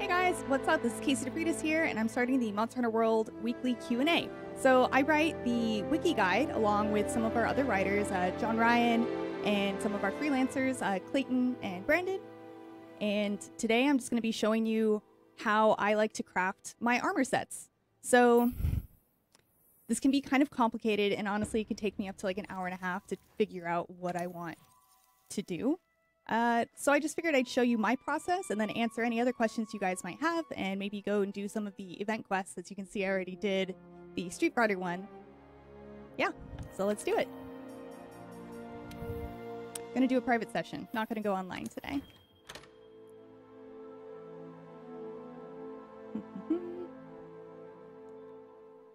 Hey guys, what's up? This is Casey DeFritas here, and I'm starting the Monster Hunter World weekly Q&A. So I write the wiki guide along with some of our other writers, John Ryan, and some of our freelancers, Clayton and Brandon. And today I'm just going to be showing you how I like to craft my armor sets. So this can be kind of complicated, and honestly it can take me up to like an hour and a half to figure out what I want to do. So I just figured I'd show you my process and then answer any other questions you guys might have, and maybe go and do some of the event quests. As you can see, I already did the Tailraider one. Yeah, so let's do it. Gonna do a private session, not gonna go online today.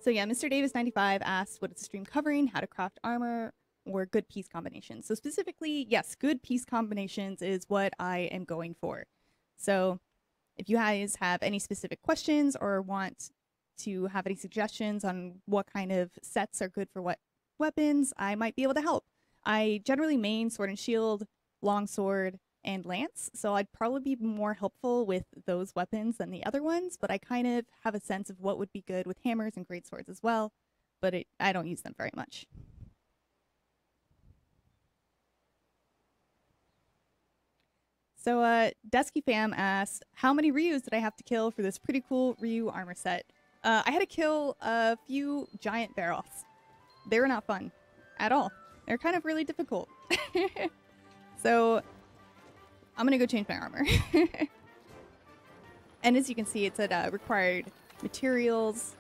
So yeah, Mr. Davis95 asked, what is the stream covering? How to craft armor or good piece combinations. So specifically, yes, good piece combinations is what I am going for. So if you guys have any specific questions or want to have any suggestions on what kind of sets are good for what weapons, I might be able to help. I generally main sword and shield, longsword, and lance, so I'd probably be more helpful with those weapons than the other ones, but I kind of have a sense of what would be good with hammers and greatswords as well, but I don't use them very much. So, Dusky Fam asked, how many Ryus did I have to kill for this pretty cool Ryu armor set? I had to kill a few giant barrels. They were not fun at all. They're kind of really difficult. So, I'm gonna go change my armor. And as you can see, it said required materials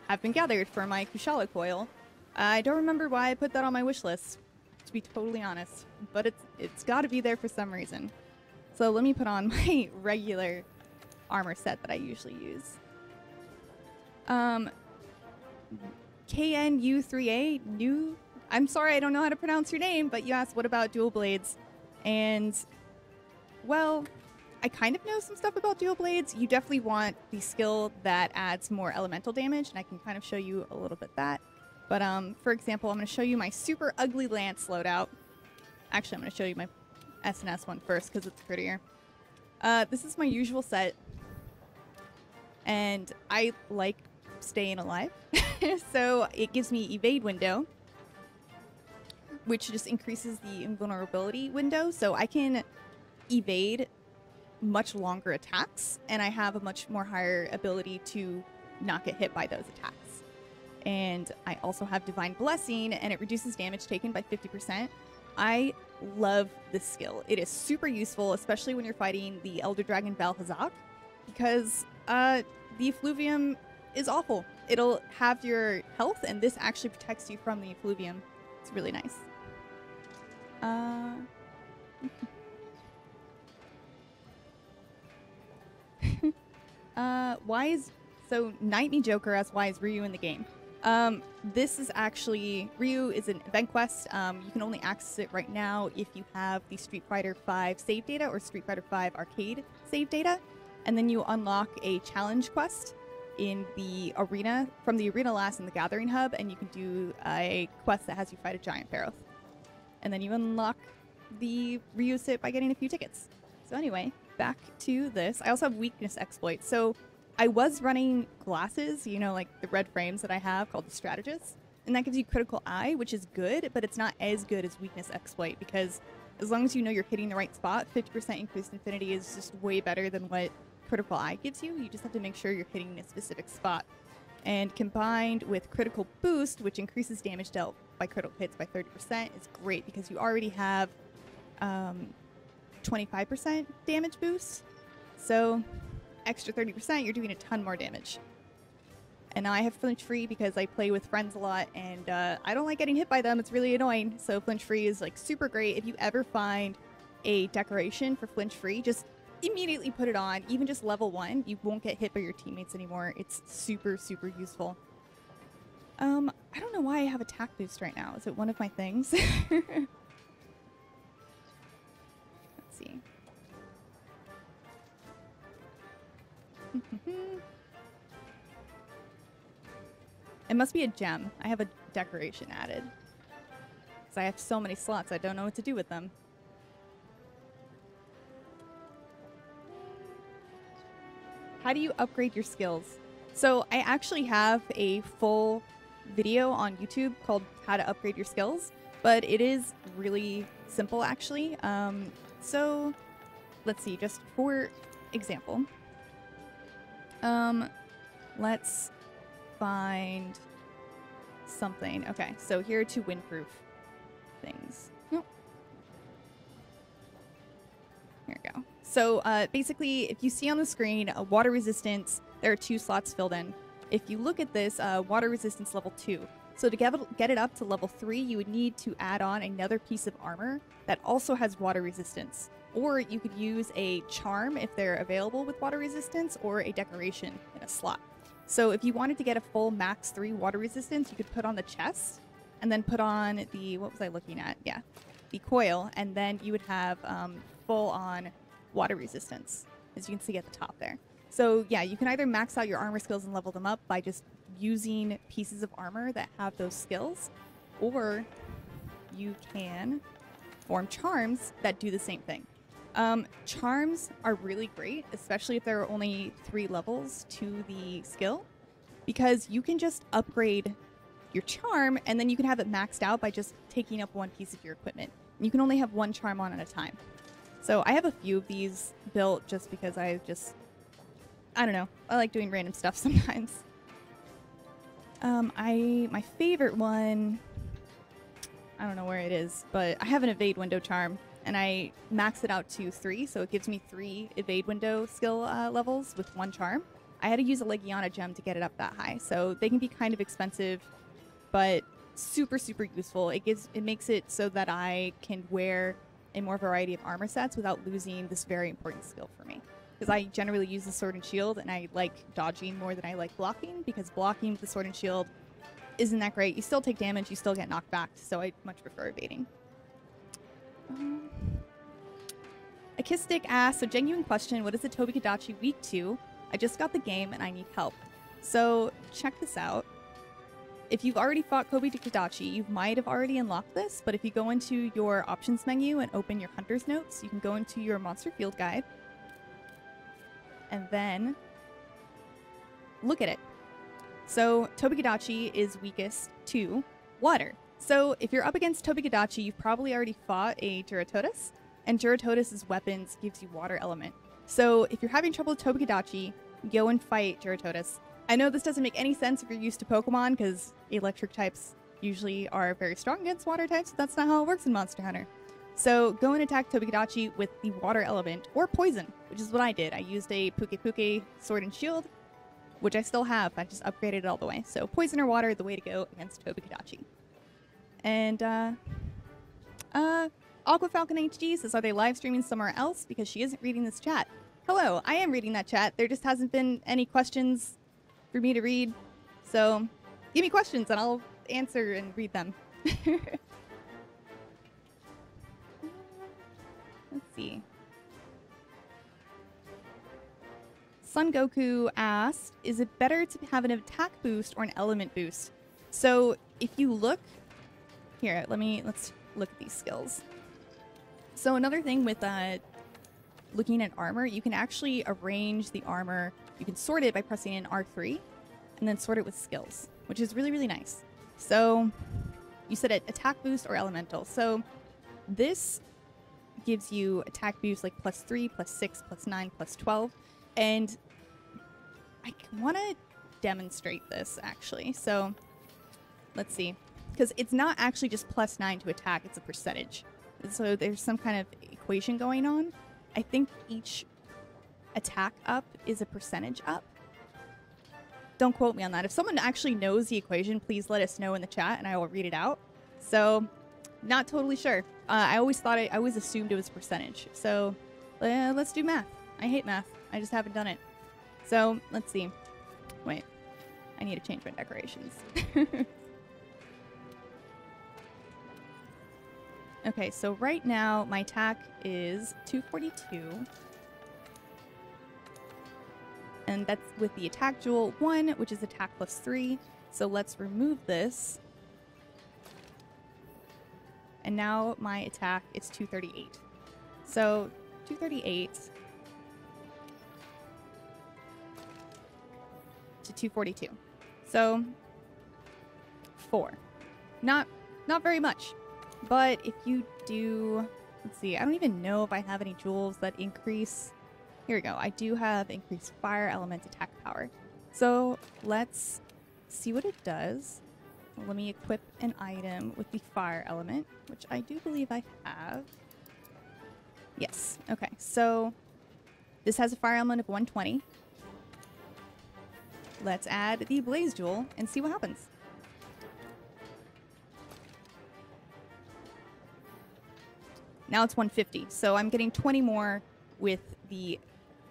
have been gathered for my Kushala coil. I don't remember why I put that on my wish list, to be totally honest, but it's got to be there for some reason. So let me put on my regular armor set that I usually use. KNU3A, new. I'm sorry, I don't know how to pronounce your name, but you asked what about dual blades, and well, I kind of know some stuff about dual blades. You definitely want the skill that adds more elemental damage, and I can kind of show you a little bit that. But for example, I'm going to show you my super ugly lance loadout. Actually, I'm going to show you my SNS one first because it's prettier. This is my usual set, and I like staying alive. So it gives me evade window, which just increases the invulnerability window, so I can evade much longer attacks, and I have a much more higher ability to not get hit by those attacks. And I also have Divine Blessing, and it reduces damage taken by 50%. I love this skill. It is super useful, especially when you're fighting the Elder Dragon Valhazak, because the effluvium is awful. It'll have your health, and this actually protects you from the effluvium. It's really nice. So Night Me Joker asks, why is Ryu in the game? This is actually, Ryu is an event quest. You can only access it right now if you have the Street Fighter V save data or Street Fighter V arcade save data, and then you unlock a challenge quest in the arena, from the arena last in the Gathering Hub, and you can do a quest that has you fight a giant Pharaoh. And then you unlock the Ryu sit by getting a few tickets. So anyway, back to this. I also have weakness exploits. So I was running glasses, you know, like the red frames that I have called the Strategist, and that gives you critical eye, which is good, but it's not as good as weakness exploit, because as long as you know you're hitting the right spot, 50% increased infinity is just way better than what critical eye gives you. You just have to make sure you're hitting a specific spot. And combined with critical boost, which increases damage dealt by critical hits by 30%, is great because you already have 25% damage boost. So extra 30%, you're doing a ton more damage. And now I have flinch free because I play with friends a lot, and I don't like getting hit by them. It's really annoying. So flinch free is like super great. If you ever find a decoration for flinch free, just immediately put it on. Even just level 1, you won't get hit by your teammates anymore. It's super, super useful. I don't know why I have attack boost right now. Is it one of my things? Let's see. It must be a gem. I have a decoration added. Because I have so many slots, I don't know what to do with them. how do you upgrade your skills? So I actually have a full video on YouTube called How to Upgrade Your Skills, but it is really simple actually. So let's see, just for example, let's find something. Okay, so here are 2 windproof things. Nope. Here we go. So basically, if you see on the screen water resistance, there are 2 slots filled in. If you look at this, water resistance level 2. So to get it up to level 3, you would need to add on another piece of armor that also has water resistance. Or you could use a charm if they're available with water resistance, or a decoration in a slot. So if you wanted to get a full max 3 water resistance, you could put on the chest, and then put on the, what was I looking at? Yeah, the coil, and then you would have full on water resistance, as you can see at the top there. So yeah, you can either max out your armor skills and level them up by just using pieces of armor that have those skills, or you can form charms that do the same thing. Charms are really great, especially if there are only 3 levels to the skill, because you can just upgrade your charm and then you can have it maxed out by just taking up 1 piece of your equipment. You can only have 1 charm on at a time. So I have a few of these built just because I don't know, I like doing random stuff sometimes. My favorite one, I don't know where it is, but I have an evade window charm, and I max it out to 3, so it gives me 3 evade window skill levels with 1 charm. I had to use a Legiana gem to get it up that high, so they can be kind of expensive, but super, super useful. It makes it so that I can wear a more variety of armor sets without losing this very important skill for me. Because I generally use the sword and shield, and I like dodging more than I like blocking, because blocking with the sword and shield isn't that great. You still take damage, you still get knocked back, so I much prefer evading. Akistic asks, so genuine question, what is the Tobi-Kadachi weak to? I just got the game and I need help. So check this out. If you've already fought Tobi-Kadachi, you might have already unlocked this, but if you go into your options menu and open your hunter's notes, you can go into your monster field guide and then look at it. So Tobi-Kadachi is weakest to water. So if you're up against Tobi-Kadachi, you've probably already fought a Duratotus, and Duratotus's weapons gives you water element. So if you're having trouble with Tobi-Kadachi, go and fight Duratotus. I know this doesn't make any sense if you're used to Pokemon, because electric types usually are very strong against water types, but that's not how it works in Monster Hunter. So go and attack Tobi-Kadachi with the water element, or poison, which is what I did. I used a Puke sword and shield, which I still have. I just upgraded it all the way. So poison or water, the way to go against Tobi-Kadachi. And Aqua Falcon HG says, are they live streaming somewhere else? Because she isn't reading this chat. Hello, I am reading that chat. There just hasn't been any questions for me to read. So give me questions and I'll answer and read them. Let's see. Sun Goku asked, is it better to have an attack boost or an element boost? So if you look here, let's look at these skills. So another thing with looking at armor, you can actually arrange the armor. You can sort it by pressing in R3 and then sort it with skills, which is really, really nice. So you said it attack boost or elemental. So this gives you attack boost like +3, +6, +9, +12. And I want to demonstrate this actually. So let's see. Because it's not actually just +9 to attack, it's a percentage. So there's some kind of equation going on. I think each attack up is a percentage up. Don't quote me on that. If someone actually knows the equation, please let us know in the chat and I will read it out. So, not totally sure. I always assumed it was a percentage. So, let's do math. I hate math. I just haven't done it. So, let's see. Wait. I need to change my decorations. Okay, so right now my attack is 242. And that's with the attack jewel 1, which is attack +3. So let's remove this. And now my attack is 238. So 238 242. So 4. Not very much. But if you do, let's see, I don't even know if I have any jewels that increase. Here we go. I do have increased fire element attack power. So let's see what it does. Let me equip an item with the fire element, which I do believe I have. Yes. Okay. So this has a fire element of 120. Let's add the blaze jewel and see what happens. Now it's 150, so I'm getting 20 more with the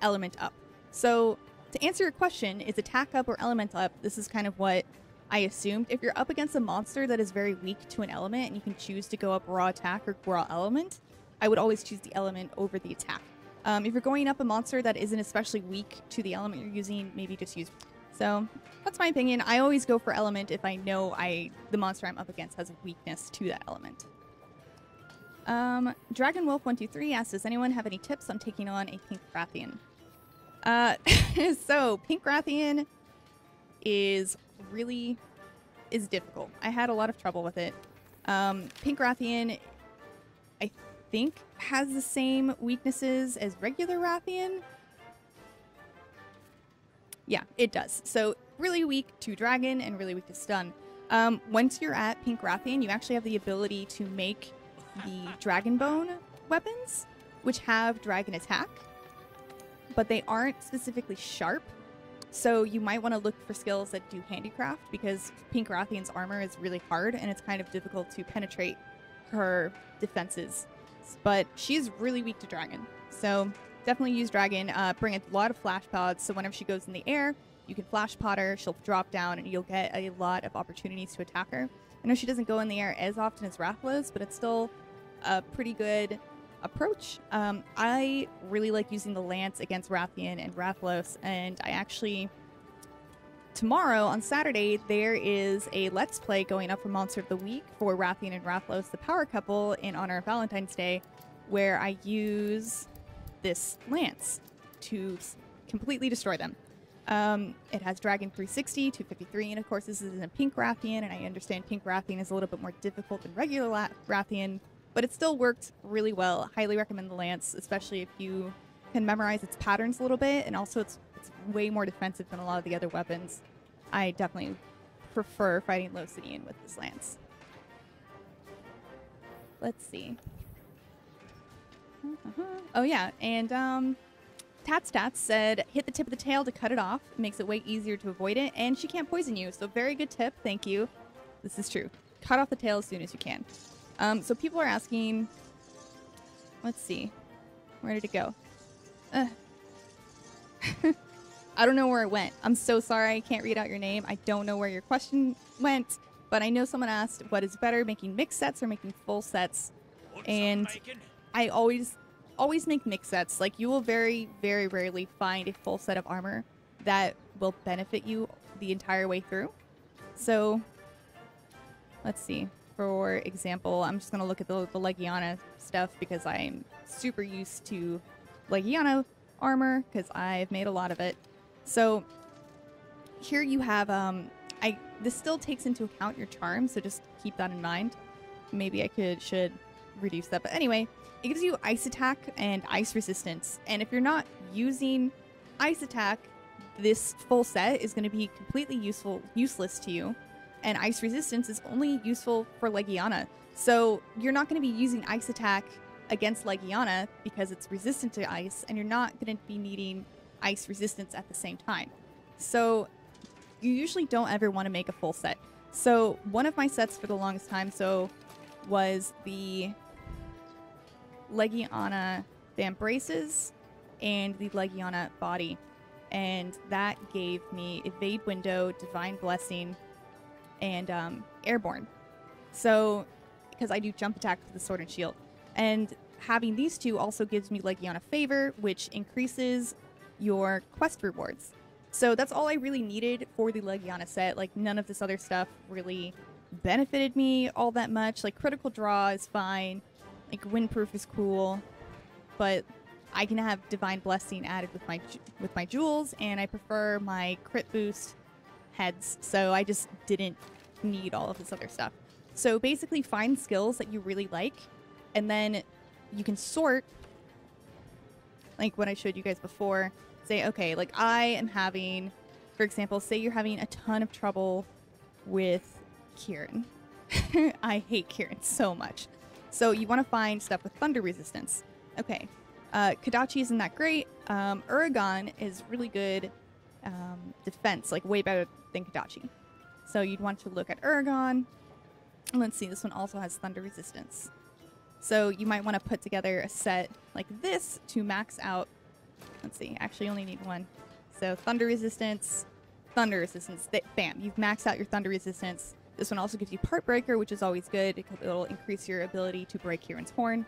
element up. So to answer your question, is attack up or element up? This is kind of what I assumed. If you're up against a monster that is very weak to an element and you can choose to go up raw attack or raw element, I would always choose the element over the attack. If you're going up a monster that isn't especially weak to the element you're using, maybe just use. So that's my opinion. I always go for element if I know the monster I'm up against has a weakness to that element. Dragon Wolf 123 asks, does anyone have any tips on taking on a pink Rathian? So pink Rathian is difficult. I had a lot of trouble with it. Pink Rathian, I think, has the same weaknesses as regular Rathian. Yeah, it does. So really weak to dragon and really weak to stun. Once you're at pink Rathian, you actually have the ability to make the dragon bone weapons, which have dragon attack, but they aren't specifically sharp. So you might want to look for skills that do handicraft, because pink Rathian's armor is really hard and it's kind of difficult to penetrate her defenses. But she's really weak to dragon, so definitely use dragon. Bring a lot of flash pods, so whenever she goes in the air, you can flash pod her, she'll drop down, and you'll get a lot of opportunities to attack her. I know she doesn't go in the air as often as Rathalos, but it's still a pretty good approach. I really like using the lance against Rathian and Rathalos, and I actually, tomorrow on Saturday, there is a Let's Play going up for Monster of the Week for Rathian and Rathalos, the power couple, in honor of Valentine's Day, where I use this lance to completely destroy them. It has Dragon 360, 253, and of course this is in a pink Rathian, and I understand pink Rathian is a little bit more difficult than regular Rathian, but it still worked really well. Highly recommend the lance, especially if you can memorize its patterns a little bit, and also it's way more defensive than a lot of the other weapons. I definitely prefer fighting Lothian with this lance. Let's see. Oh yeah, and Tats said, hit the tip of the tail to cut it off. It makes it way easier to avoid it, and she can't poison you, so very good tip, thank you. This is true. Cut off the tail as soon as you can. So people are asking, let's see, where did it go? I don't know where it went. I'm so sorry, I can't read out your name. I don't know where your question went, but I know someone asked, what is better, making mixed sets or making full sets? And I always make mixed sets. Like, you will very, very rarely find a full set of armor that will benefit you the entire way through. So, let's see. For example, I'm just going to look at the Legiana stuff because I'm super used to Legiana armor because I've made a lot of it. So, here you have, this still takes into account your charm, so just keep that in mind. Maybe I should reduce that. But anyway, it gives you ice attack and ice resistance. And if you're not using ice attack, this full set is going to be completely useless to you. And ice resistance is only useful for Legiana. So you're not going to be using ice attack against Legiana because it's resistant to ice, and you're not going to be needing ice resistance at the same time. So you usually don't ever want to make a full set. So one of my sets for the longest time was the Legiana Vambraces and the Legiana Body. And that gave me Evade Window, Divine Blessing, and Airborne. So, because I do jump attack with the Sword and Shield. And having these two also gives me Legiana Favor, which increases your quest rewards. So that's all I really needed for the Legiana set. Like, none of this other stuff really benefited me all that much. Like, Critical Draw is fine. Like, Windproof is cool. But I can have Divine Blessing added with my jewels, and I prefer my crit boost heads, so I just didn't need all of this other stuff. So basically find skills that you really like, and then you can sort, like what I showed you guys before. Say, okay, like I am having, for example, say you're having a ton of trouble with Kieran. I hate Kieran so much. So you want to find stuff with thunder resistance. Okay, Kadachi isn't that great. Uragan is really good defense, like way better than Kadachi. So you'd want to look at Uragan. Let's see, this one also has thunder resistance. So you might want to put together a set like this to max out. Let's see, actually only need one. So thunder resistance, bam, you've maxed out your thunder resistance. This one also gives you part breaker, which is always good because it'll increase your ability to break Kieran's horn.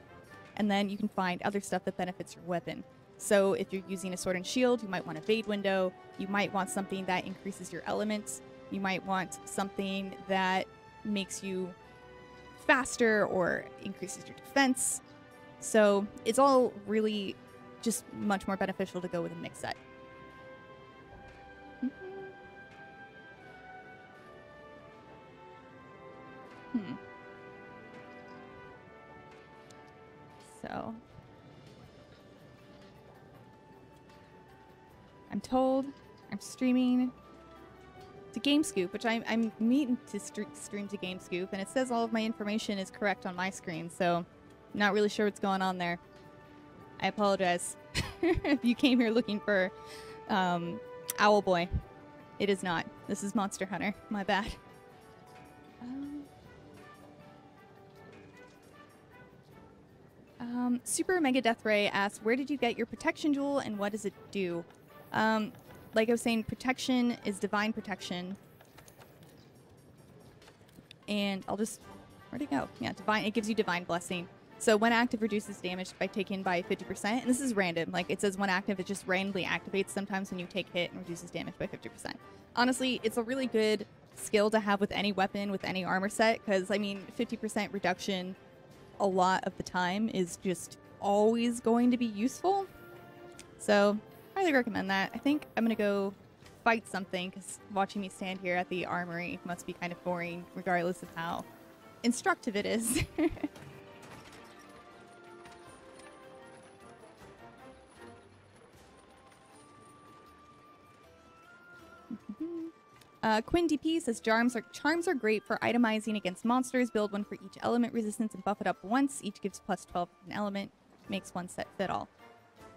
And then you can find other stuff that benefits your weapon. So if you're using a sword and shield, you might want a Vade window. You might want something that increases your elements. You might want something that makes you faster or increases your defense. So it's all really just much more beneficial to go with a mix set. So I'm told I'm streaming to GameScoop, which I'm meaning to stream to GameScoop, and it says all of my information is correct on my screen, so I'm not really sure what's going on there. I apologize if you came here looking for Owlboy. It is not. This is Monster Hunter. My bad. Super Mega Death Ray asks, where did you get your protection jewel and what does it do? Like I was saying, protection is divine protection. And I'll just... Where'd it go? Yeah, divine. It gives you divine blessing. So when active, reduces damage by taken by 50%. And this is random. Like, it says when active, it just randomly activates sometimes when you take hit and reduces damage by 50%. Honestly, it's a really good skill to have with any weapon, with any armor set. Because, I mean, 50% reduction a lot of the time is just always going to be useful. So, highly recommend that. I think I'm going to go fight something, because watching me stand here at the armory must be kind of boring, regardless of how instructive it is. Quinn DP says charms are great for itemizing against monsters. Build one for each element resistance and buff it up once. Each gives plus 12 an element. Makes one set fit all.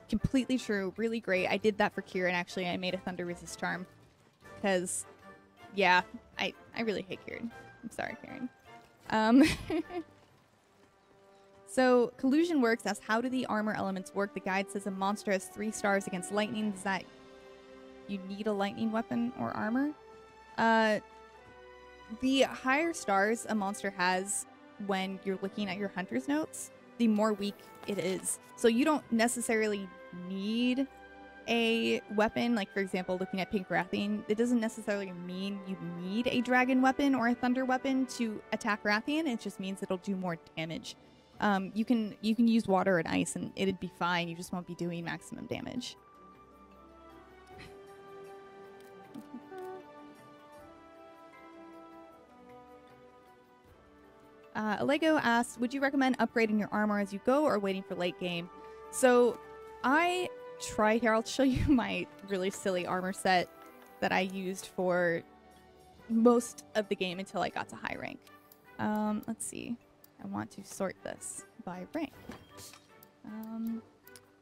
Completely true. Really great. I did that for Kieran, actually. I made a thunder resist charm. Because, yeah, I really hate Kieran. I'm sorry, Kieran. So, collusion works as how do the armor elements work? The guide says a monster has 3 stars against lightning. Does that you need a lightning weapon or armor? The higher stars a monster has when you're looking at your hunter's notes, the more weak it is. So you don't necessarily need a weapon. Like, for example, looking at Pink Rathian, it doesn't necessarily mean you need a dragon weapon or a thunder weapon to attack Rathian. It just means it'll do more damage. You can use water and ice and it'd be fine. You just won't be doing maximum damage. Lego asks, would you recommend upgrading your armor as you go or waiting for late game? So I try here. I'll show you my really silly armor set that I used for most of the game until I got to high rank. Let's see. I want to sort this by rank.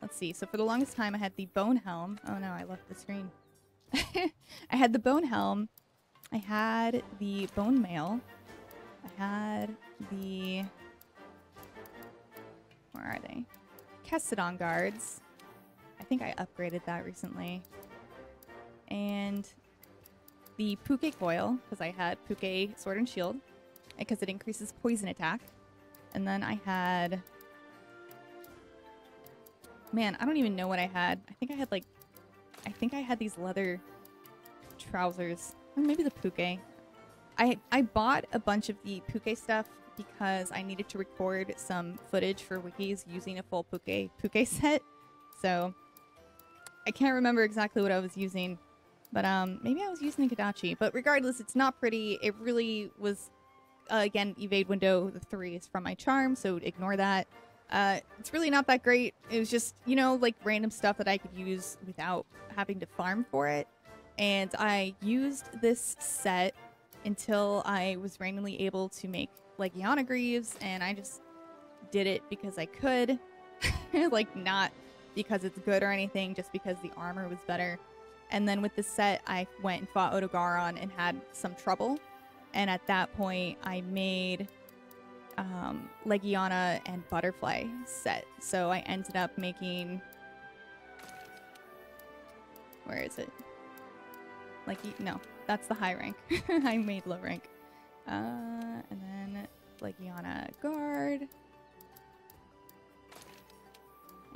Let's see. So for the longest time, I had the bone helm. Oh no, I left the screen. I had the bone helm. I had the bone mail. I had the... Where are they? Kestodon guards. I think I upgraded that recently. And the Puke coil, because I had Puke sword and shield, because it increases poison attack. And then I had... Man, I don't even know what I had. I think I had, like... I think I had these leather trousers. Or maybe the Puke. I bought a bunch of the Puke stuff because I needed to record some footage for wikis using a full Puke set. So I can't remember exactly what I was using. But maybe I was using the Kadachi. But regardless, it's not pretty. It really was, again, evade window. The 3 is from my charm, so ignore that. It's really not that great. It was just, you know, like random stuff that I could use without having to farm for it. And I used this set until I was randomly able to make Legiana Greaves, and I just did it because I could. Like, not because it's good or anything, just because the armor was better. And then with this set, I went and fought Otogaron and had some trouble. And at that point, I made Legiana and Butterfly set. So I ended up making... Where is it? No, that's the high rank. I made low rank. And then Legiana Guard.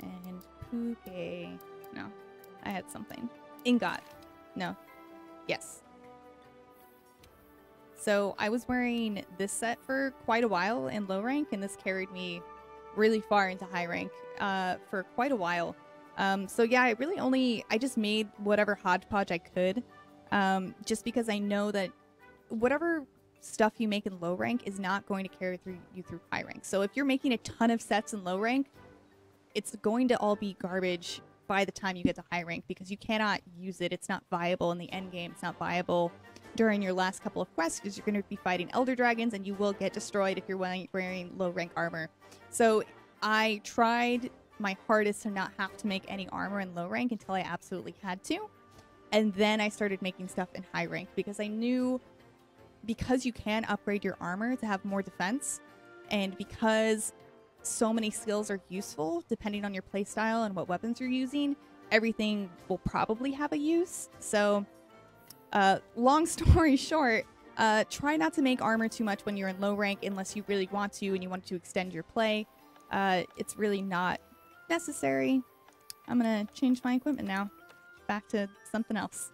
And Puke. No, I had something. Ingot. No. Yes. So I was wearing this set for quite a while in low rank, and this carried me really far into high rank for quite a while. So yeah, I just made whatever hodgepodge I could, just because I know that whatever stuff you make in low rank is not going to carry you through high rank. So if you're making a ton of sets in low rank, it's going to all be garbage by the time you get to high rank, because you cannot use it. It's not viable in the end game. It's not viable during your last couple of quests, because you're going to be fighting Elder Dragons and you will get destroyed if you're wearing low rank armor. So I tried my hardest to not have to make any armor in low rank until I absolutely had to. And then I started making stuff in high rank, because I knew, because you can upgrade your armor to have more defense, and because so many skills are useful depending on your playstyle and what weapons you're using, everything will probably have a use. So long story short, try not to make armor too much when you're in low rank unless you really want to and you want to extend your play. It's really not necessary. I'm gonna change my equipment now back to something else.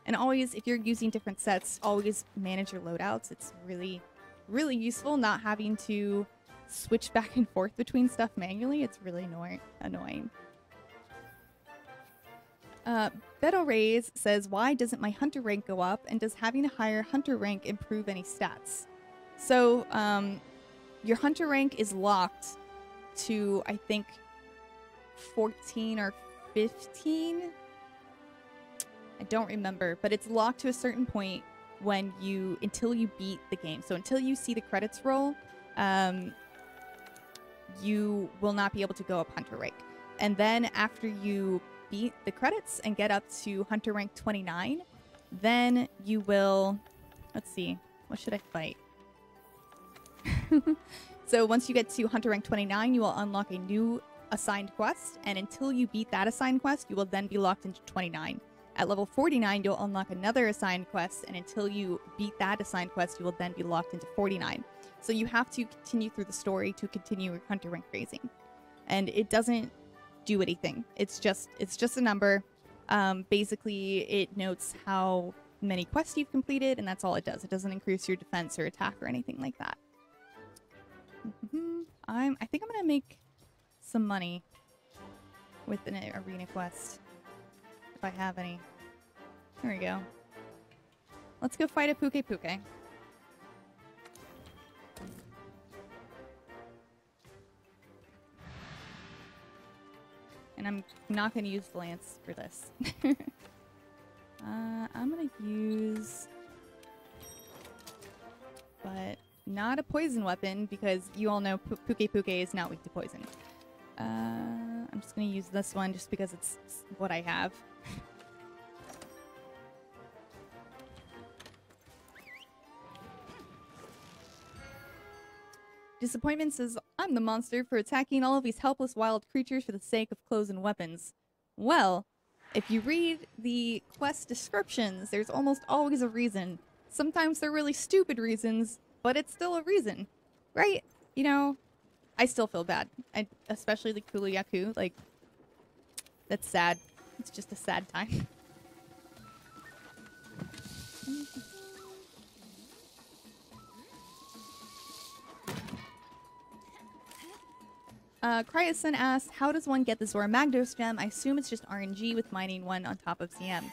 And always, if you're using different sets, always manage your loadouts. It's really useful not having to switch back and forth between stuff manually. It's really annoying. Beto Rays says, why doesn't my hunter rank go up, and does having a higher hunter rank improve any stats? So your hunter rank is locked to, I think, 14 or 15. I don't remember, but it's locked to a certain point until you beat the game. So until you see the credits roll, you will not be able to go up hunter rank. And then after you beat the credits and get up to hunter rank 29, then you will, let's see, what should I fight? So once you get to hunter rank 29, you will unlock a new assigned quest, and until you beat that assigned quest, you will then be locked into 29. At level 49, you'll unlock another assigned quest, and until you beat that assigned quest, you will then be locked into 49. So you have to continue through the story to continue your hunter rank raising. And it doesn't do anything. It's just a number. Basically, it notes how many quests you've completed, and that's all it does. It doesn't increase your defense or attack or anything like that. I think I'm gonna make some money with an arena quest. If I have any. There we go. Let's go fight a Puke. And I'm not going to use the lance for this. I'm going to use... But not a poison weapon, because you all know Puke is not weak to poison. I'm just going to use this one just because it's what I have. Disappointment says, I'm the monster for attacking all of these helpless wild creatures for the sake of clothes and weapons. Well, if you read the quest descriptions, there's almost always a reason. Sometimes they're really stupid reasons, but it's still a reason, right? You know, I still feel bad. Especially the Kuluyaku, like, that's sad. It's just a sad time. Cryosun asks, how does one get the Zora Magdaros gem? I assume it's just RNG with mining one on top of CM.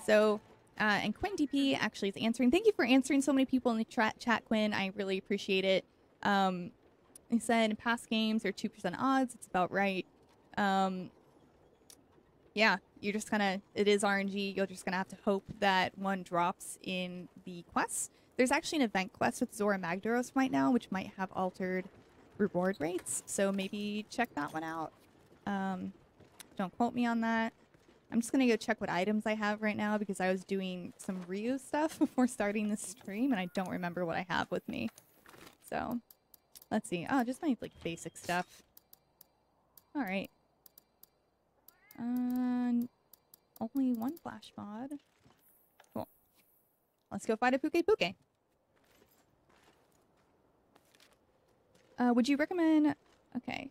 So, and Quinn DP actually is answering. Thank you for answering so many people in the chat, Quinn. I really appreciate it. He said, in past games, there are 2% odds. It's about right. Yeah, you're just gonna, it is RNG. You're just gonna have to hope that one drops in the quests. There's actually an event quest with Zora Magdaros right now, which might have altered reward rates. So maybe check that one out. Don't quote me on that. I'm just gonna go check what items I have right now because I was doing some Ryu stuff before starting this stream and I don't remember what I have with me. So, let's see. Oh, just my like basic stuff. Alright. Only one flash mod. Cool. Let's go find a Puke Puke. Would you recommend... Okay.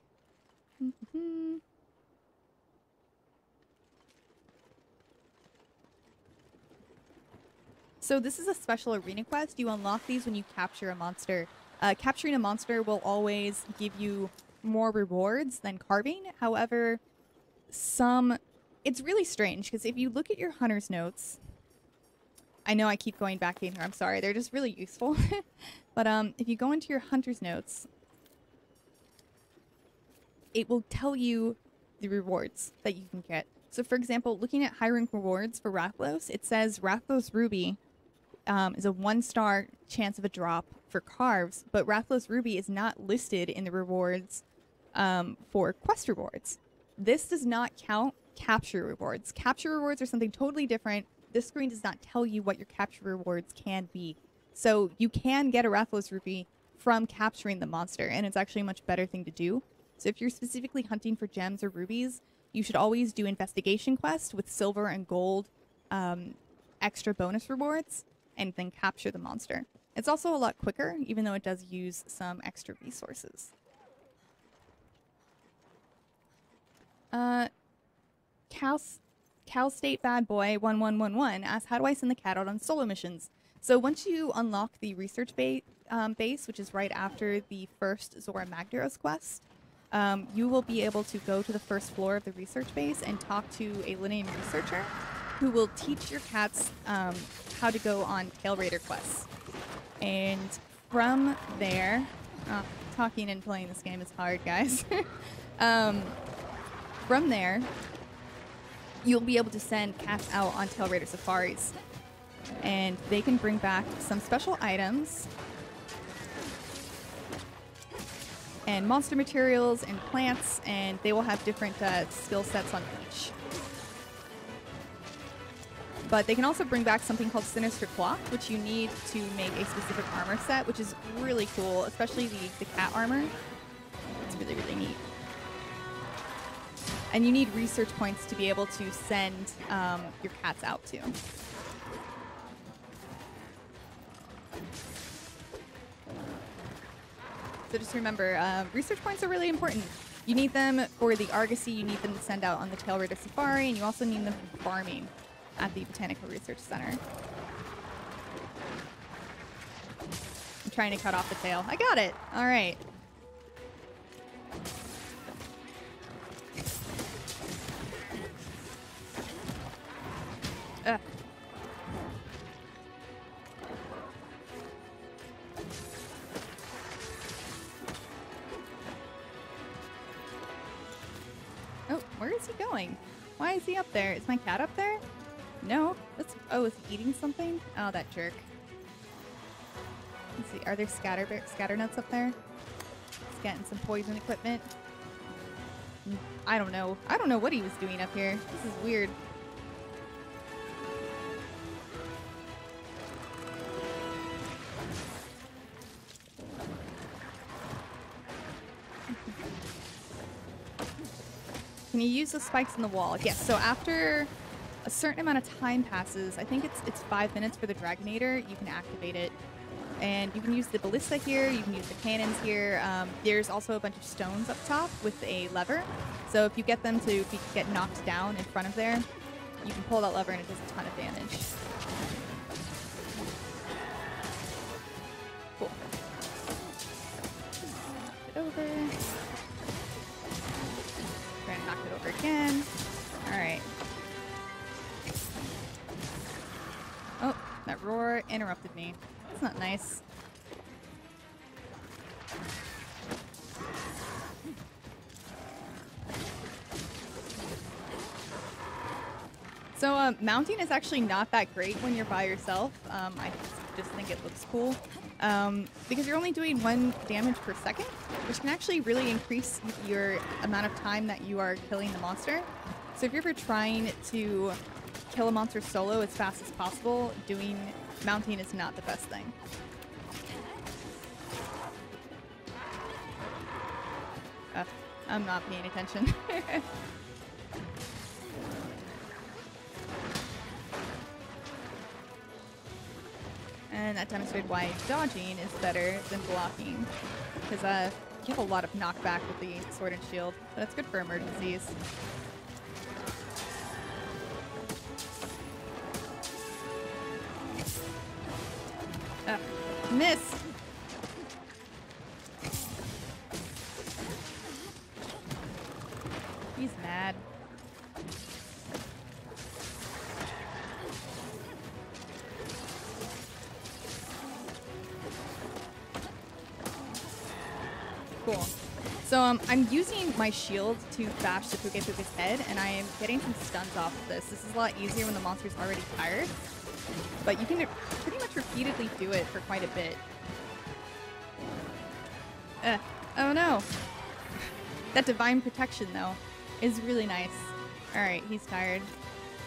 So this is a special arena quest. You unlock these when you capture a monster. Capturing a monster will always give you more rewards than carving. However, it's really strange because if you look at your hunter's notes, I know I keep going back in here. I'm sorry. They're just really useful. But if you go into your hunter's notes, it will tell you the rewards that you can get. So for example, looking at high rank rewards for Rathlos, it says Rathlos Ruby is a 1-star chance of a drop for carves, but Rathlos Ruby is not listed in the rewards for quest rewards. This does not count capture rewards. Capture rewards are something totally different. This screen does not tell you what your capture rewards can be. So you can get a Rathlos Ruby from capturing the monster, and it's actually a much better thing to do. So if you're specifically hunting for gems or rubies, you should always do investigation quests with silver and gold extra bonus rewards, and then capture the monster. It's also a lot quicker, even though it does use some extra resources. Cal State Bad Boy 1111 asks, how do I send the cat out on solo missions? So once you unlock the research base, which is right after the first Zora Magdaros quest, you will be able to go to the first floor of the research base and talk to a Linnean researcher who will teach your cats how to go on Tailraider quests. And from there, talking and playing this game is hard, guys. From there, you'll be able to send cats out on Tailraider safaris. And they can bring back some special items and monster materials and plants, and they will have different skill sets on each. But they can also bring back something called Sinister Cloth, which you need to make a specific armor set, which is really cool, especially the cat armor. It's really, really neat. And you need research points to be able to send your cats out to. So just remember, research points are really important. You need them for the Argosy, you need them to send out on the Tailraider Safari, and you also need them for farming at the Botanical Research Center. I'm trying to cut off the tail. I got it! Alright. Ugh. Oh, where is he going? Why is he up there? Is my cat up there? No. Oh, is he eating something? Oh, that jerk. Let's see. Are there scatter nuts up there? He's getting some poison equipment. I don't know. I don't know what he was doing up here. This is weird. Can you use the spikes in the wall? Yes. So after a certain amount of time passes, I think it's 5 minutes for the Dragonator, you can activate it. And you can use the ballista here, you can use the cannons here. There's also a bunch of stones up top with a lever. So if you get them to get knocked down in front of there, you can pull that lever and it does a ton of damage. Cool. Get over. knock it over again. Alright. Oh, that roar interrupted me. That's not nice. So, mounting is actually not that great when you're by yourself. I just think it looks cool. Because you're only doing 1 damage per second, which can actually really increase your amount of time that you are killing the monster. So if you're ever trying to kill a monster solo as fast as possible, doing mounting is not the best thing. I'm not paying attention. And that demonstrated why dodging is better than blocking. Because you have a lot of knockback with the sword and shield. But it's good for emergencies. Miss! He's mad. Cool. So I'm using my shield to bash the Puke's head, and I am getting some stuns off of this. This is a lot easier when the monster's already tired, but you can pretty much repeatedly do it for quite a bit. Oh no! That divine protection, though, is really nice. Alright, he's tired.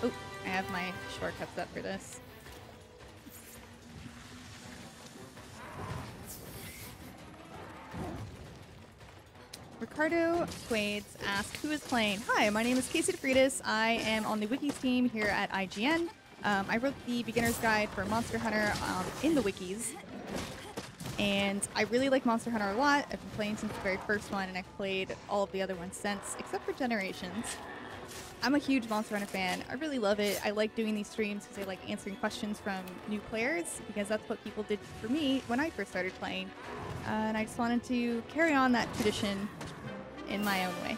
Oh, I have my shortcuts up for this. Ricardo Quades asked, who is playing? Hi, my name is Casey DeFreitas. I am on the Wikis team here at IGN. I wrote the beginner's guide for Monster Hunter in the Wikis. And I really like Monster Hunter a lot. I've been playing since the very first one, and I've played all of the other ones since, except for Generations. I'm a huge Monster Hunter fan. I really love it. I like doing these streams because I like answering questions from new players, because that's what people did for me when I first started playing. And I just wanted to carry on that tradition in my own way.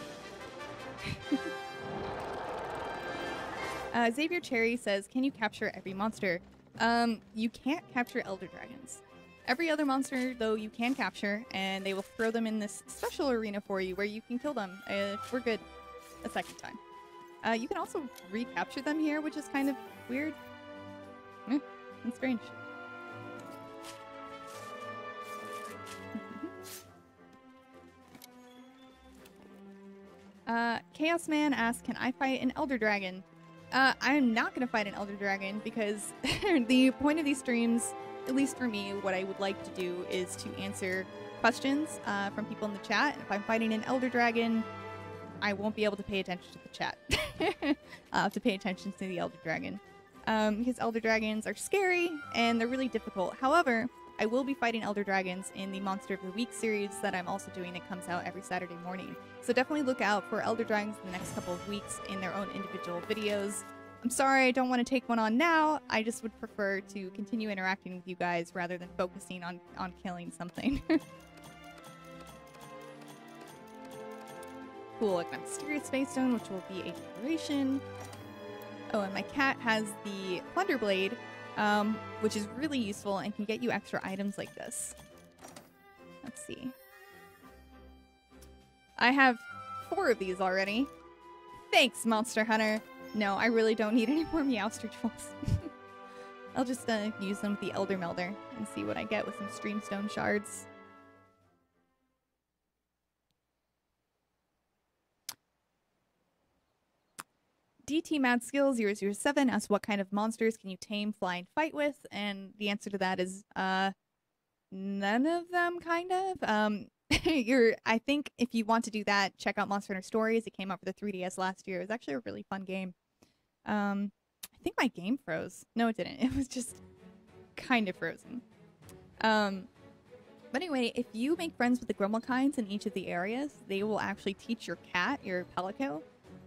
Xavier Cherry says, can you capture every monster? You can't capture Elder Dragons. Every other monster, though, you can capture, and they will throw them in this special arena for you where you can kill them. We're good a second time. You can also recapture them here, which is kind of weird. And strange. Chaos Man asks, can I fight an Elder Dragon? I'm not going to fight an Elder Dragon because the point of these streams, at least for me, what I would like to do is to answer questions from people in the chat. If I'm fighting an Elder Dragon, I won't be able to pay attention to the chat. I'll have to pay attention to the Elder Dragon. Because Elder Dragons are scary and they're really difficult. However, I will be fighting Elder Dragons in the Monster of the Week series that I'm also doing. It comes out every Saturday morning. So definitely look out for Elder Dragons in the next couple of weeks in their own individual videos. I'm sorry I don't want to take one on now. I just would prefer to continue interacting with you guys rather than focusing on killing something. Cool, like my Mysterious Space Stone, which will be a decoration. Oh, and my cat has the Plunder Blade, which is really useful and can get you extra items like this. Let's see. I have 4 of these already. Thanks, Monster Hunter. No, I really don't need any more Meowster Trolls. I'll just use them with the Elder Melder and see what I get with some Streamstone Shards. DT Mad Skill 007 asks, what kind of monsters can you tame, fly, and fight with? And the answer to that is none of them, kind of. I think if you want to do that, check out Monster Hunter Stories. It came out for the 3DS last year. It was actually a really fun game. I think my game froze. No, it didn't. It was just kind of frozen. But anyway, if you make friends with the Grummelkinds in each of the areas, they will actually teach your cat, your Palico,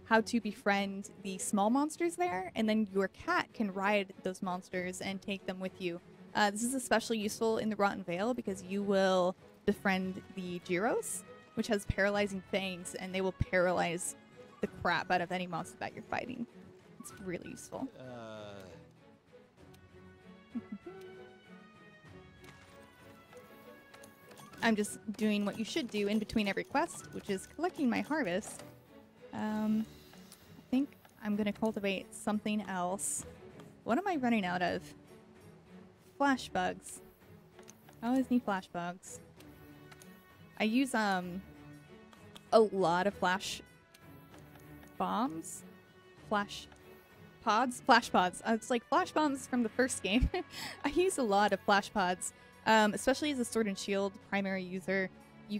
how to befriend the small monsters there, and then your cat can ride those monsters and take them with you. This is especially useful in the Rotten Vale because you will befriend the Gyros, which has paralyzing fangs, and they will paralyze the crap out of any monster that you're fighting. It's really useful. I'm just doing what you should do in between every quest, which is collecting my harvest. I think I'm going to cultivate something else. What am I running out of? Flash bugs. I always need flash bugs. I use a lot of flash bombs. Flash pods? Flash pods. It's like flash bombs from the first game. I use a lot of flash pods. Especially as a sword and shield primary user,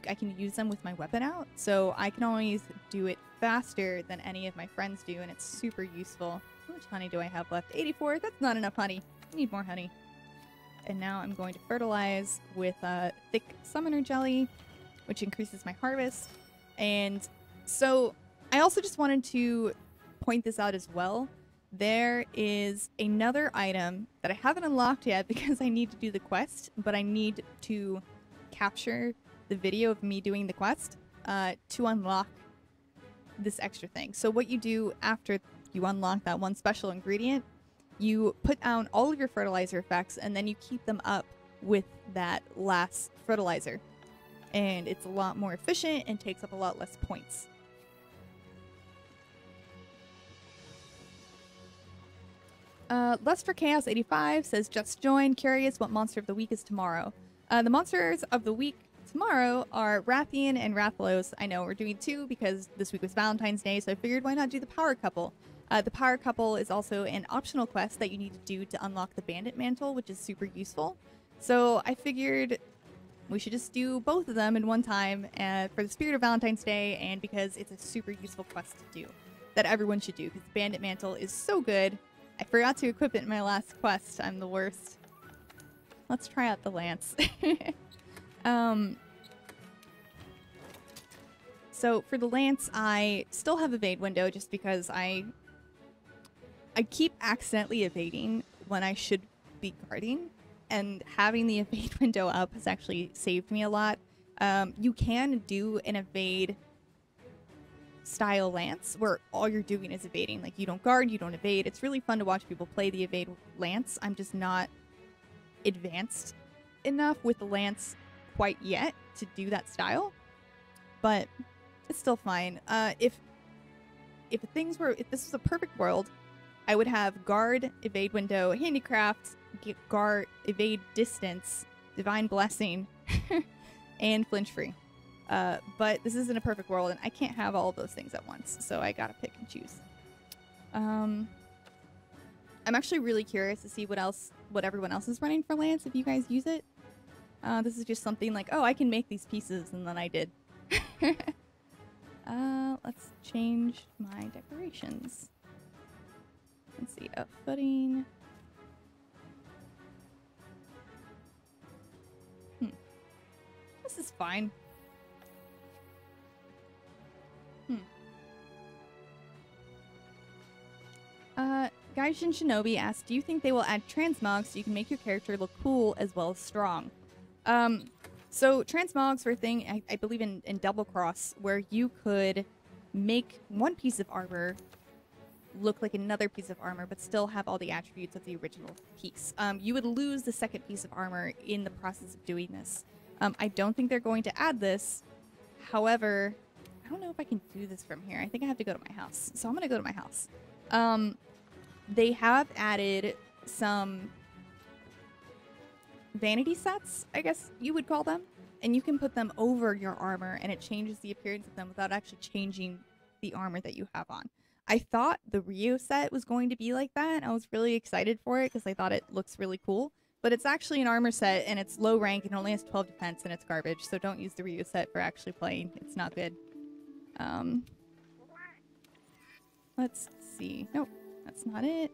I can use them with my weapon out, so I can always do it faster than any of my friends do, and it's super useful. How much honey do I have left? 84? That's not enough honey. I need more honey. And now I'm going to fertilize with thick summoner jelly, which increases my harvest. And so I also just wanted to point this out as well. There is another item that I haven't unlocked yet because I need to do the quest, but I need to capture the video of me doing the quest to unlock this extra thing. So what you do after you unlock that one special ingredient, you put down all of your fertilizer effects and then you keep them up with that last fertilizer. And it's a lot more efficient and takes up a lot less points. Lust for Chaos 85 says, just join. Curious what monster of the week is tomorrow. The monsters of the week tomorrow are Rathian and Rathalos. I know we're doing two because this week was Valentine's Day, so I figured why not do the Power Couple. The Power Couple is also an optional quest that you need to do to unlock the Bandit Mantle, which is super useful. So I figured we should just do both of them in one time for the spirit of Valentine's Day and because it's a super useful quest to do that everyone should do because the Bandit Mantle is so good. I forgot to equip it in my last quest. I'm the worst. Let's try out the lance. So for the lance, I still have evade window just because I keep accidentally evading when I should be guarding, and having the evade window up has actually saved me a lot. You can do an evade style lance where all you're doing is evading. Like, you don't guard, you don't evade. It's really fun to watch people play the evade lance. I'm just not advanced enough with the lance quite yet to do that style, but it's still fine. If this was a perfect world, I would have guard, evade window, handicraft, guard, evade distance, divine blessing, and flinch free. But this isn't a perfect world, and I can't have all of those things at once, so I gotta pick and choose. I'm actually really curious to see what everyone else is running for lance, if you guys use it. This is just something like, oh, I can make these pieces, and then I did. Let's change my decorations. Let's see, a footing. This is fine. Gaijin Shinobi asked, do you think they will add transmogs so you can make your character look cool as well as strong? So transmogs were a thing, I believe, in Double Cross, where you could make one piece of armor look like another piece of armor, but still have all the attributes of the original piece. You would lose the second piece of armor in the process of doing this. I don't think they're going to add this. However, I don't know if I can do this from here. I think I have to go to my house. So I'm going to go to my house. They have added some vanity sets, I guess you would call them. And you can put them over your armor, and it changes the appearance of them without actually changing the armor that you have on. I thought the Ryu set was going to be like that. I was really excited for it because I thought it looks really cool. But it's actually an armor set, and it's low rank, and only has 12 defense, and it's garbage. So don't use the Ryu set for actually playing. It's not good. Let's see. Nope, that's not it.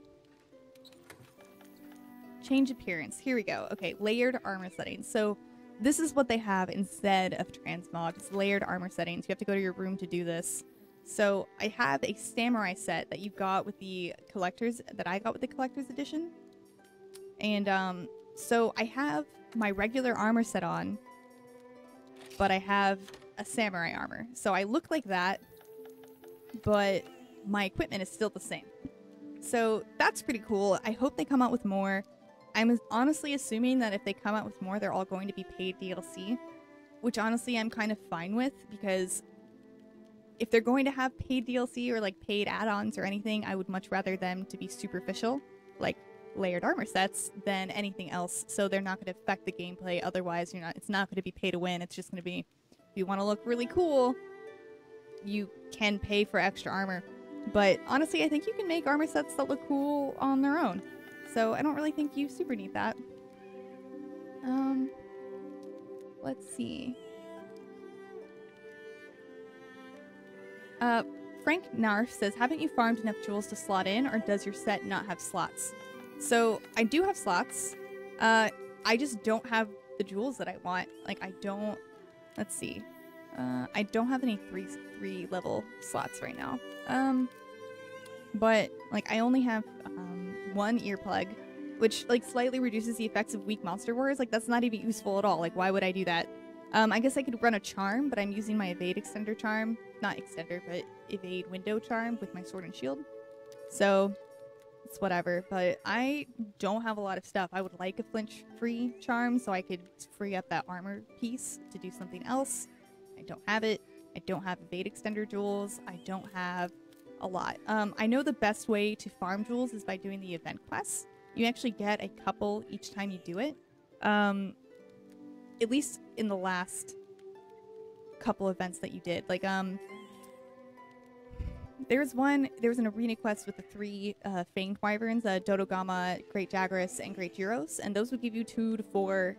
Change appearance. Here we go. Okay, layered armor settings. So this is what they have instead of transmogs. Layered armor settings. You have to go to your room to do this. So I have a samurai set that you got with the collector's, that I got with the collector's edition. And so I have my regular armor set on, but I have a samurai armor. So I look like that. but my equipment is still the same. So that's pretty cool. I hope they come out with more. I'm honestly assuming that if they come out with more, they're all going to be paid DLC, which honestly I'm kind of fine with, because if they're going to have paid DLC or like paid add-ons or anything, I would much rather them to be superficial, like layered armor sets, than anything else. So they're not going to affect the gameplay. Otherwise, it's not going to be pay to win. It's just going to be, if you want to look really cool, you can pay for extra armor. But honestly, I think you can make armor sets that look cool on their own. So I don't really think you super need that. Let's see. Frank Narf says, haven't you farmed enough jewels to slot in, or does your set not have slots? So I do have slots. I just don't have the jewels that I want. Like, I don't... Let's see. I don't have any 3 level slots right now. But, like, I only have 1 earplug, which, like, slightly reduces the effects of weak monster wars. Like, that's not even useful at all. Like, why would I do that? I guess I could run a charm, but I'm using my evade extender charm. Not extender, but evade window charm with my sword and shield. So, it's whatever. But I don't have a lot of stuff. I would like a flinch-free charm so I could free up that armor piece to do something else. I don't have it. I don't have evade extender jewels. I don't have a lot. I know the best way to farm jewels is by doing the event quests. You actually get a couple each time you do it. At least in the last couple events that you did. Like, there was an arena quest with the 3 Fanged Wyverns, Dodogama, Great Jagras, and Great Gyros, and those would give you 2 to 4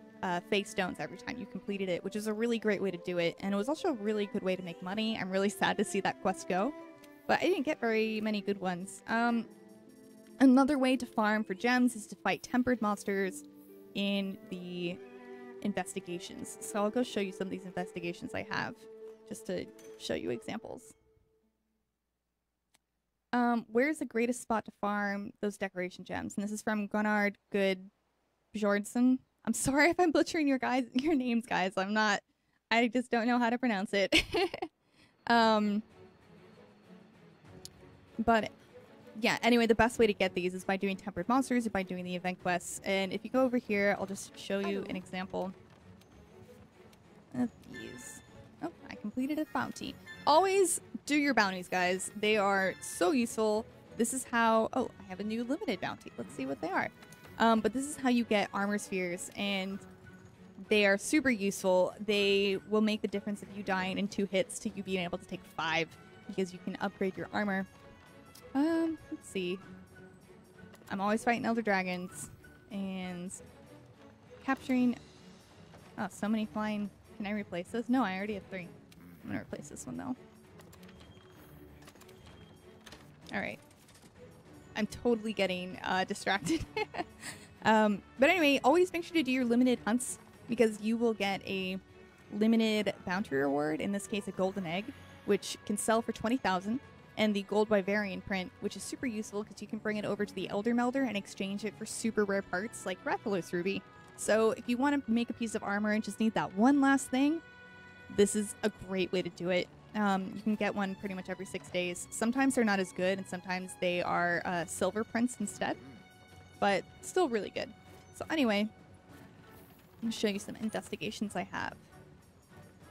face stones every time you completed it, which is a really great way to do it, and it was also a really good way to make money. I'm really sad to see that quest go, but I didn't get very many good ones. Another way to farm for gems is to fight tempered monsters in the investigations. So I'll go show you some of these investigations I have, just to show you examples. Where's the greatest spot to farm those decoration gems? And this is from Gunnar Good Bjornsson. I'm sorry if I'm butchering your names, guys. I just don't know how to pronounce it. But yeah, anyway, the best way to get these is by doing tempered monsters or by doing the event quests. And if you go over here, I'll just show you an example of these. Oh, I completed a bounty. Always do your bounties, guys. They are so useful. This is how... Oh, I have a new limited bounty. Let's see what they are. But this is how you get armor spheres, and they are super useful. They will make the difference of you dying in 2 hits to you being able to take 5, because you can upgrade your armor. Let's see. I'm always fighting elder dragons and capturing... Oh, so many flying... Can I replace this? No, I already have 3. I'm gonna replace this one, though. Alright. I'm totally getting distracted. But anyway, always make sure to do your limited hunts, because you will get a limited bounty reward, in this case a golden egg, which can sell for 20,000, and the gold Wyverian print, which is super useful because you can bring it over to the Elder Melder and exchange it for super rare parts like Rathalos Ruby. So if you want to make a piece of armor and just need that one last thing, this is a great way to do it. You can get one pretty much every 6 days. Sometimes they're not as good, and sometimes they are silver prints instead, but still really good. So anyway, I'm going to show you some investigations I have.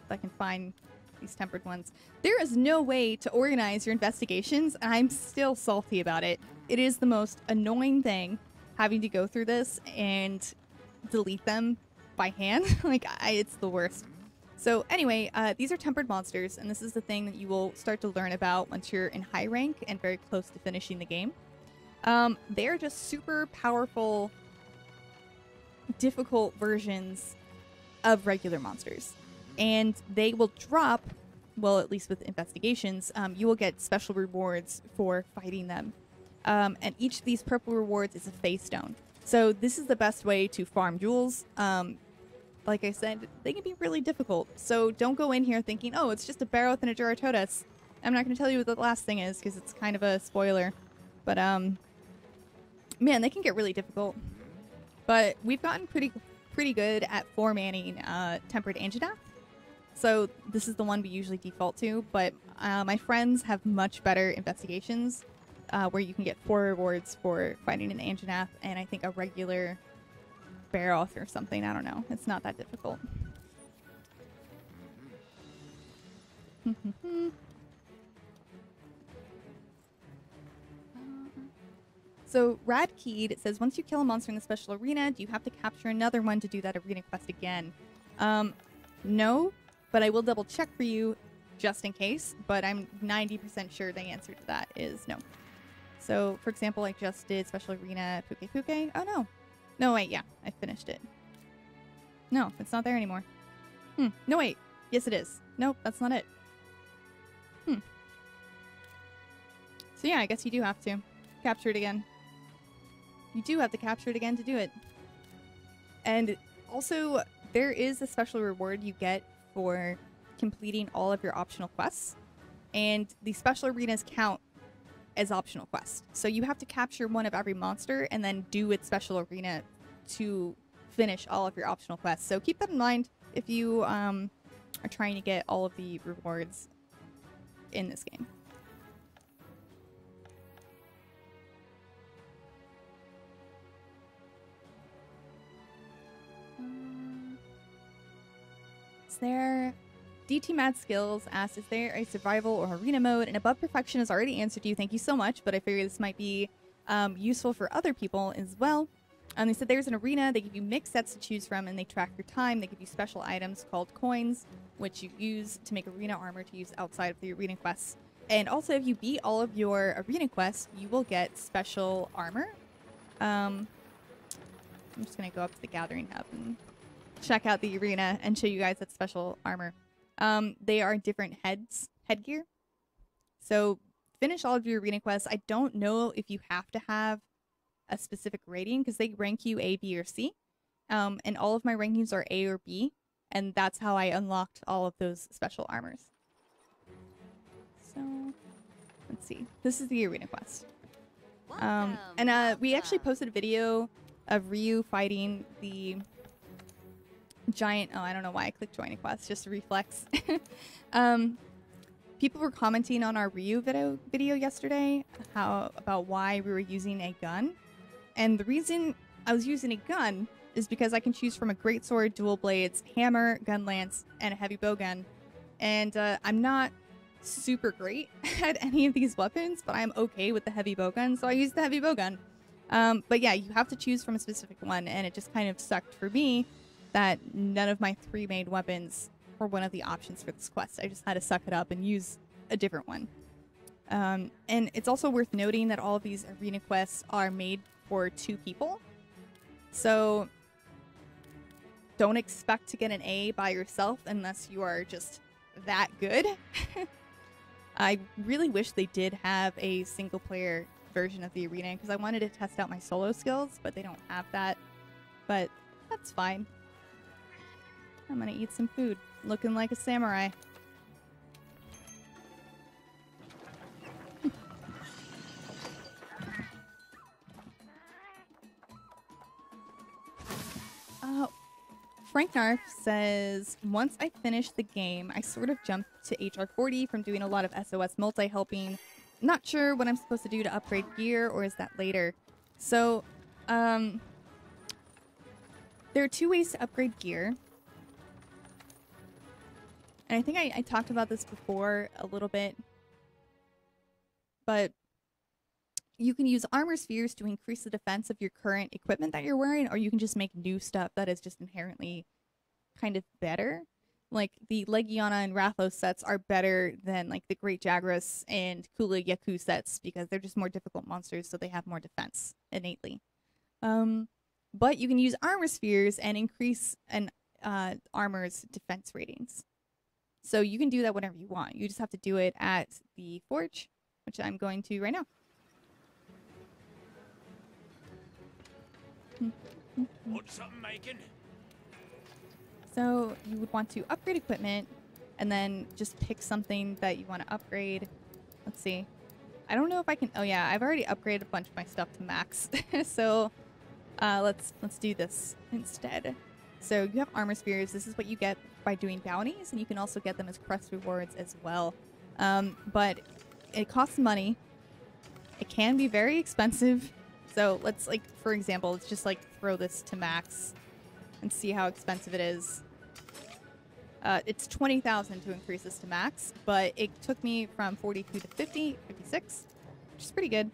If I can find these tempered ones. There is no way to organize your investigations, and I'm still salty about it. It is the most annoying thing, having to go through this and delete them by hand. Like, it's the worst. So anyway, these are tempered monsters, and this is the thing that you will start to learn about once you're in high rank and very close to finishing the game. They're just super powerful, difficult versions of regular monsters. And they will drop, well, at least with investigations, you will get special rewards for fighting them. And each of these purple rewards is a face stone. So this is the best way to farm jewels. Like I said, they can be really difficult. So don't go in here thinking, oh, it's just a Barroth and a Juratotus. I'm not going to tell you what the last thing is because it's kind of a spoiler. But, man, they can get really difficult. But we've gotten pretty good at 4-manning Tempered Angedath. So this is the one we usually default to, but My friends have much better investigations where you can get 4 rewards for fighting an Anjanath and I think a regular Baroth or something. I don't know. It's not that difficult. So Radkeed says, once you kill a monster in the special arena, do you have to capture another one to do that arena quest again? No, but I will double check for you just in case, but I'm 90% sure the answer to that is no. So, for example, I just did special arena Puke Puke. Oh, no. No, wait, yeah, I finished it. No, it's not there anymore. No, wait. Yes, it is. Nope, that's not it. So yeah, I guess you do have to capture it again. You do have to capture it again to do it. And also, there is a special reward you get for completing all of your optional quests. And the special arenas count as optional quests. So you have to capture one of every monster and then do its special arena to finish all of your optional quests. So keep that in mind if you are trying to get all of the rewards in this game. Is there... DT Mad Skills asked, is there a survival or arena mode? And Above Perfection has already answered you. Thank you so much, but I figured this might be useful for other people as well. They said there's an arena. They give you mixed sets to choose from, and they track your time. They give you special items called coins, which you use to make arena armor to use outside of the arena quests. And also, if you beat all of your arena quests, you will get special armor. I'm just going to go up to the Gathering Hub and check out the arena and show you guys that special armor. They are different headgear. So finish all of your arena quests. I don't know if you have to have a specific rating because they rank you A, B, or C. And all of my rankings are A or B. And that's how I unlocked all of those special armors. So let's see. This is the arena quest. We actually posted a video of Ryu fighting the giant... Oh, I don't know why I clicked join a quest. Just a reflex. People were commenting on our Ryu video yesterday about why we were using a gun. And the reason I was using a gun is because I can choose from a greatsword, dual blades, hammer, gun lance, and a heavy bowgun. And I'm not super great at any of these weapons, but I'm okay with the heavy bowgun, so I use the heavy bowgun. But yeah, you have to choose from a specific one, and it just kind of sucked for me that none of my 3 made weapons were one of the options for this quest. I just had to suck it up and use a different one. And it's also worth noting that all of these arena quests are made for 2 people. So don't expect to get an A by yourself unless you are just that good. I really wish they did have a single player version of the arena because I wanted to test out my solo skills, but they don't have that. But that's fine. I'm gonna eat some food, looking like a samurai. Frank Narf says, once I finished the game, I sort of jumped to HR40 from doing a lot of SOS multi-helping. Not sure what I'm supposed to do to upgrade gear, or is that later? So, there are 2 ways to upgrade gear. And I think I talked about this before a little bit. But you can use armor spheres to increase the defense of your current equipment that you're wearing, or you can just make new stuff that is just inherently kind of better. Like the Legiana and Rathos sets are better than like the Great Jagras and Kula Yaku sets because they're just more difficult monsters, so they have more defense innately. But you can use armor spheres and increase an armor's defense ratings. So you can do that whenever you want. You just have to do it at the forge, which I'm going to right now. Want something making? So you would want to upgrade equipment and then just pick something that you want to upgrade. Let's see. I don't know if I can... Oh yeah, I've already upgraded a bunch of my stuff to max. So let's do this instead. So you have armor spheres. This is what you get by doing bounties, and you can also get them as quest rewards as well. But it costs money. It can be very expensive. So let's, like, for example, let's just, like, throw this to max and see how expensive it is. It's 20,000 to increase this to max, but it took me from 42 to 56, which is pretty good.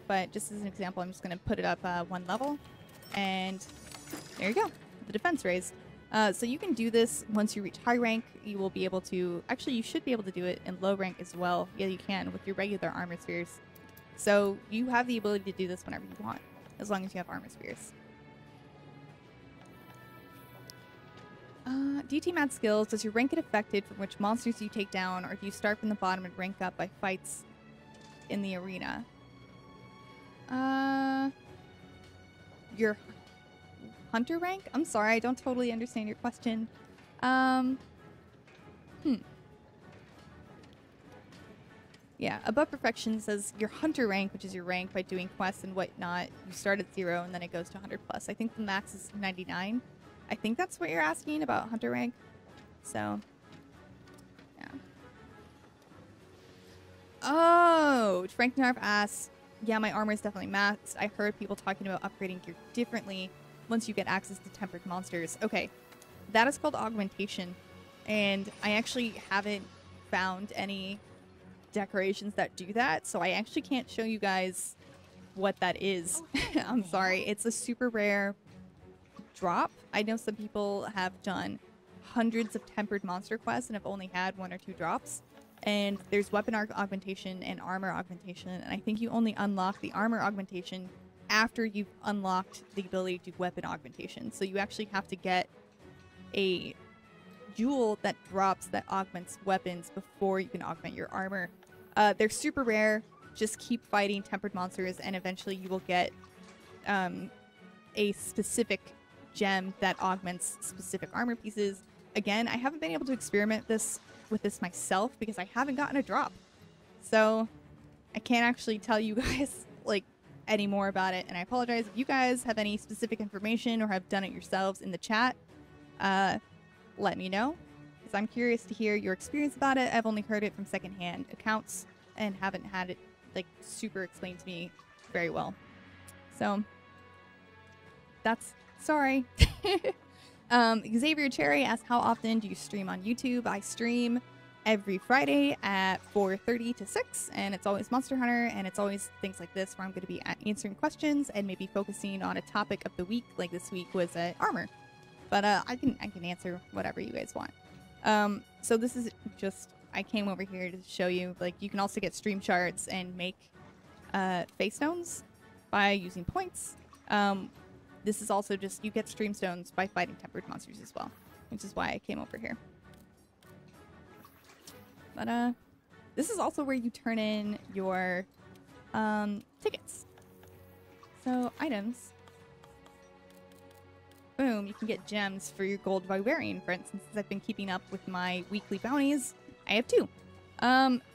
But just as an example, I'm just going to put it up one level, and there you go, the defense raised. So you can do this once you reach high rank. You will be able to, actually you should be able to do it in low rank as well. Yeah, you can with your regular armor spheres. So you have the ability to do this whenever you want, as long as you have armor spheres. DT Mad skills. Does your rank get affected from which monsters you take down, or do you start from the bottom and rank up by fights in the arena? Your hunter rank? I'm sorry, I don't totally understand your question. Yeah, above perfection says your hunter rank, which is your rank by doing quests and whatnot. You start at 0 and then it goes to 100 plus. I think the max is 99. I think that's what you're asking about hunter rank. So, yeah. Oh, Frank Narv asks, yeah, my armor is definitely maxed. I heard people talking about upgrading gear differently once you get access to tempered monsters. Okay, that is called augmentation. And I actually haven't found any decorations that do that, so I actually can't show you guys what that is. I'm sorry. It's a super rare drop. I know some people have done hundreds of tempered monster quests and have only had 1 or 2 drops. And there's weapon augmentation and armor augmentation, and I think you only unlock the armor augmentation after you've unlocked the ability to do weapon augmentation. So you actually have to get a jewel that drops that augments weapons before you can augment your armor. They're super rare. Just keep fighting tempered monsters, and eventually you will get a specific gem that augments specific armor pieces. Again, I haven't been able to experiment with this myself because I haven't gotten a drop. So I can't actually tell you guys like any more about it, and I apologize if you guys have any specific information or have done it yourselves in the chat. Let me know, because I'm curious to hear your experience about it. I've only heard it from secondhand accounts and haven't had it like super explained to me very well. So that's sorry. Xavier Cherry asks, how often do you stream on YouTube? I stream every Friday at 4:30 to 6, and it's always Monster Hunter, and it's always things like this where I'm going to be answering questions and maybe focusing on a topic of the week. Like this week was armor, but I can answer whatever you guys want. So this is just, I came over here to show you, like, you can also get stream shards and make face stones by using points. This is also just, you get stream stones by fighting tempered monsters as well, which is why I came over here. But this is also where you turn in your tickets. So items. Boom, you can get gems for your gold vibarian, for instance. Since I've been keeping up with my weekly bounties, I have 2.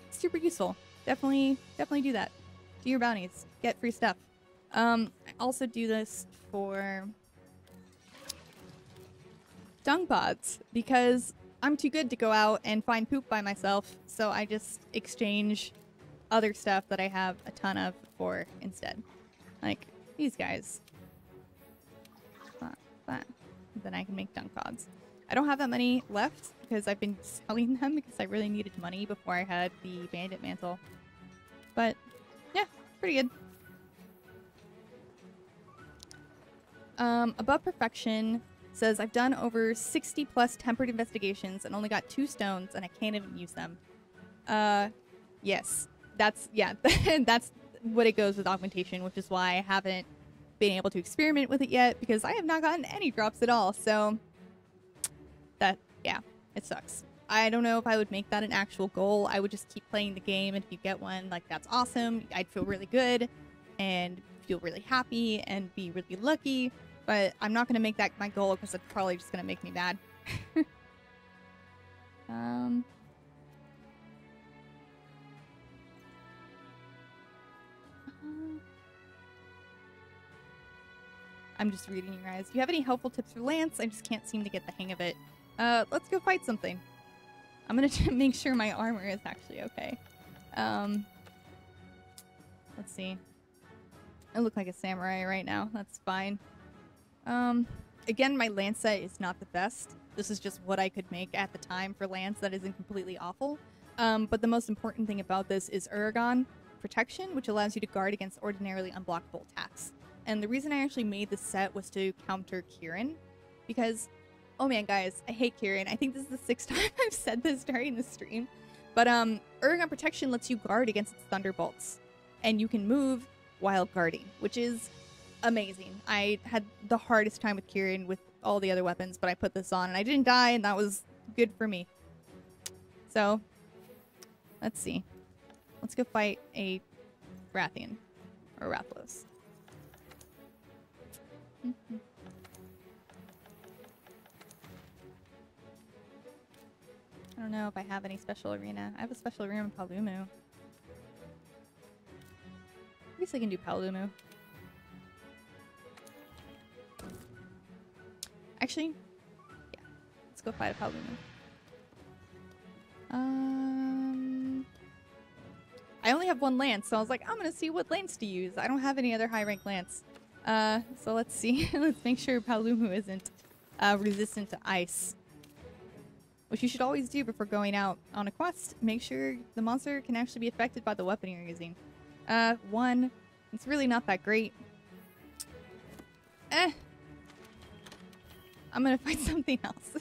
Super useful. Definitely do that. Do your bounties. Get free stuff. I also do this for dung pods because I'm too good to go out and find poop by myself, so I just exchange other stuff that I have a ton of for instead. Like these guys. Then I can make dung pods. I don't have that many left because I've been selling them because I really needed money before I had the bandit mantle. But yeah, pretty good. Above perfection says, I've done over 60 plus tempered investigations and only got 2 stones and I can't even use them. Yes. That's what it goes with augmentation, which is why I haven't been able to experiment with it yet, because I have not gotten any drops at all. So that, yeah, it sucks. I don't know if I would make that an actual goal. I would just keep playing the game, and if you get one, like, that's awesome. I'd feel really good and feel really happy and be really lucky, but I'm not going to make that my goal because it's probably just going to make me mad. I'm just reading you guys. Do you have any helpful tips for Lance? I just can't seem to get the hang of it. Let's go fight something. I'm gonna make sure my armor is actually okay. Let's see. I look like a samurai right now. That's fine. Again, my lance set is not the best. This is just what I could make at the time for lance. That isn't completely awful. But the most important thing about this is Uragan protection, which allows you to guard against ordinarily unblockable attacks. And the reason I actually made this set was to counter Kieran, because, oh man, guys, I hate Kieran. I think this is the 6th time I've said this during the stream. But Uragan protection lets you guard against its thunderbolts, and you can move while guarding, which is amazing. I had the hardest time with Kieran with all the other weapons, but I put this on and I didn't die, and that was good for me. So, let's see. Let's go fight a Rathian, or Rathlos. I don't know if I have any special arena. I have a special arena in Palumu. I guess I can do Palumu. Actually, yeah. Let's go fight a Palumu. I only have one lance, so I was like, I'm gonna see what lance to use. I don't have any other high rank lance. So let's see. Let's make sure Palumu isn't resistant to ice. Which you should always do before going out on a quest. Make sure the monster can actually be affected by the weapon you're using. 1. It's really not that great. I'm gonna find something else.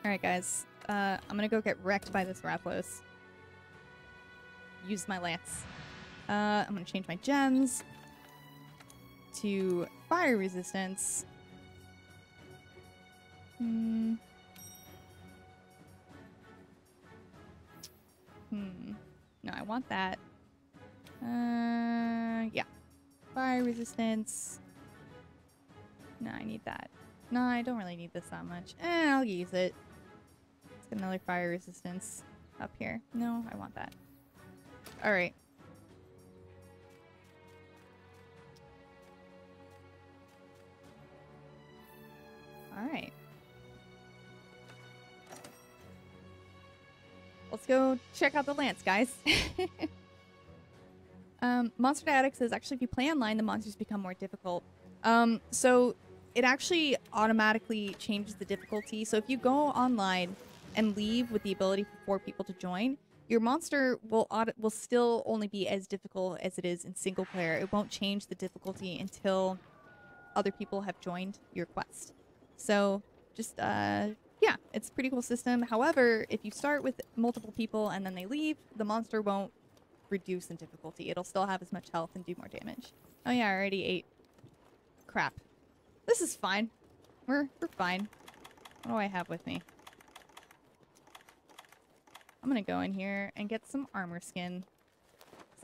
Alright, guys. I'm gonna go get wrecked by this Rathlos. Use my lance. I'm gonna change my gems to fire resistance. No, I want that. Yeah. Fire resistance. No, I need that. No, I don't really need this that much. I'll use it. Let's get another fire resistance up here. No, I want that. Alright. Alright. Let's go check out the lance, guys. Monster Didactic says, actually, if you play online, the monsters become more difficult. So it actually automatically changes the difficulty. So if you go online and leave with the ability for 4 people to join, your monster will still only be as difficult as it is in single player. It won't change the difficulty until other people have joined your quest. So just, yeah, it's a pretty cool system. However, if you start with multiple people and then they leave, the monster won't reduce in difficulty. It'll still have as much health and do more damage. Oh yeah, I already ate. Crap. This is fine. We're fine. What do I have with me? I'm gonna go in here and get some armor skin.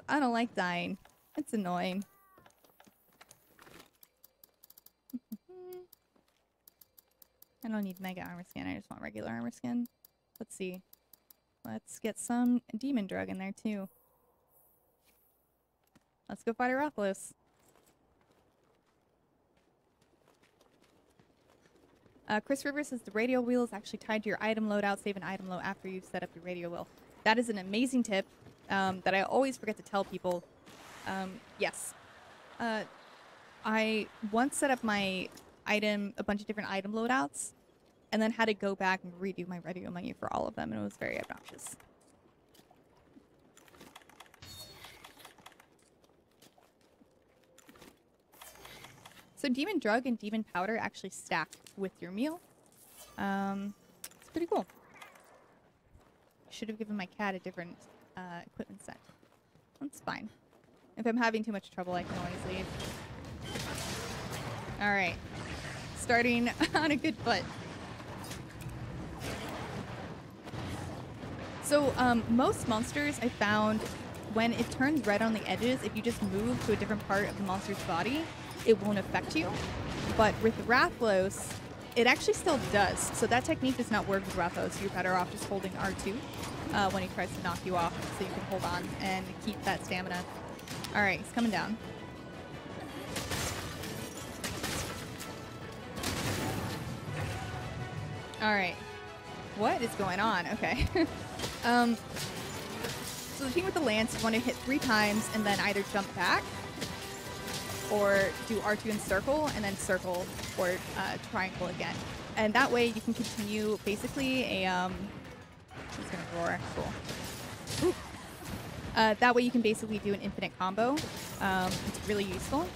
I don't like dying. It's annoying. I don't need mega armor skin. I just want regular armor skin. Let's see. Let's get some demon drug in there too. Let's go fight a Rathlos. Chris Rivers says the radio wheel is actually tied to your item loadout. Save an item low after you've set up your radio wheel. That is an amazing tip that I always forget to tell people. Yes. I once set up my a bunch of different item loadouts, and then had to go back and redo my radio menu for all of them, and it was very obnoxious. So Demon Drug and Demon Powder actually stack with your meal. It's pretty cool. Should have given my cat a different equipment set. That's fine. If I'm having too much trouble, I can always leave. Alright. Starting on a good foot. So, most monsters I found, when it turns red on the edges, if you just move to a different part of the monster's body, it won't affect you. But with Rathlos, it actually still does. So that technique does not work with Rathlos. You're better off just holding R2 when he tries to knock you off, so you can hold on and keep that stamina. Alright, he's coming down. Alright. What is going on? Okay. So the thing with the lance, you want to hit 3 times and then either jump back or do R2 and circle and then circle or triangle again. And that way you can continue basically a he's gonna roar. Cool. Ooh. That way you can basically do an infinite combo. It's really useful.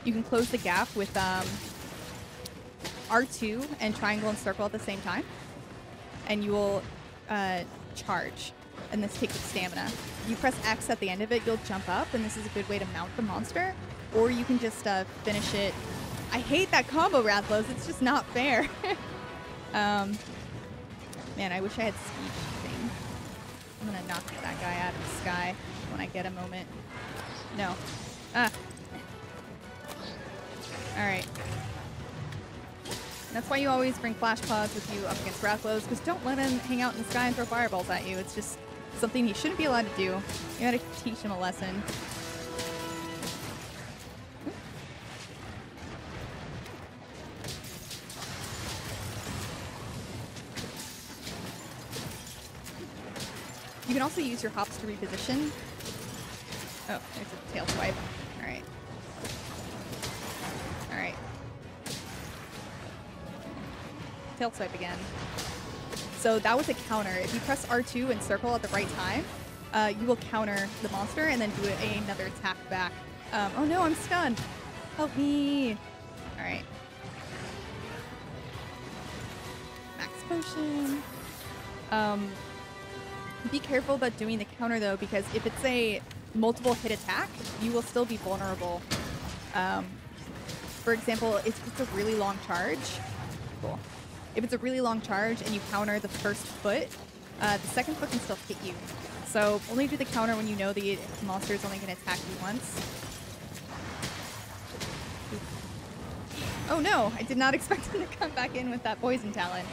You can close the gap with R2 and triangle and circle at the same time. And you will charge. And this takes stamina. If you press X at the end of it, you'll jump up, and this is a good way to mount the monster. Or you can just finish it. I hate that combo, Rathlos. It's just not fair. Man, I wish I had speech thing. I'm gonna knock that guy out of the sky when I get a moment. No. Ah. Alright. That's why you always bring flash pods with you up against Rathlos, because don't let him hang out in the sky and throw fireballs at you. It's just something he shouldn't be allowed to do. You gotta teach him a lesson. You can also use your hops to reposition. Oh, there's a tail swipe. Alright. Alright. Tail swipe again. So that was a counter. If you press R2 and circle at the right time, you will counter the monster and then do another attack back. Oh no, I'm stunned. Help me. Alright. Max potion. Be careful about doing the counter though, because if it's a multiple hit attack, you will still be vulnerable. For example, if it's a really long charge, cool. If it's a really long charge and you counter the first foot, the second foot can still hit you. So only do the counter when you know the monster is only going to attack you once. Oh no, I did not expect him to come back in with that poison talent.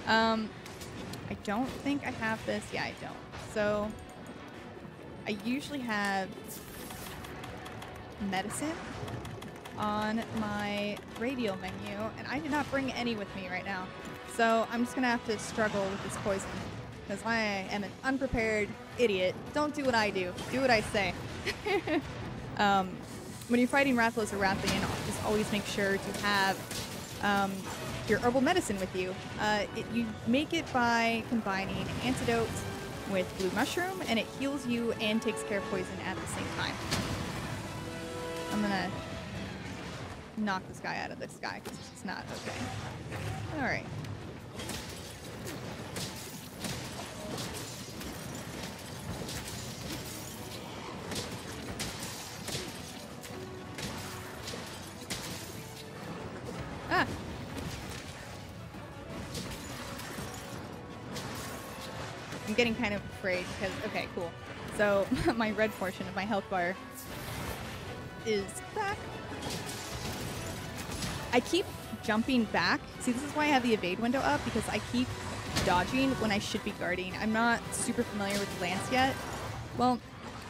I don't think I have this. Yeah, I don't. So I usually have medicine on my radial menu, and I did not bring any with me right now. So I'm just gonna have to struggle with this poison, because I am an unprepared idiot. Don't do what I do. Do what I say. When you're fighting Rathlos or Rathian, just always make sure to have your herbal medicine with you. You make it by combining antidote with blue mushroom, and it heals you and takes care of poison at the same time. I'm gonna knock this guy out of the sky because it's not okay. Alright. Ah! I'm getting kind of afraid because, okay, cool. So my red portion of my health bar is back. I keep jumping back. See, this is why I have the evade window up, because I keep dodging when I should be guarding. I'm not super familiar with Lance yet. Well,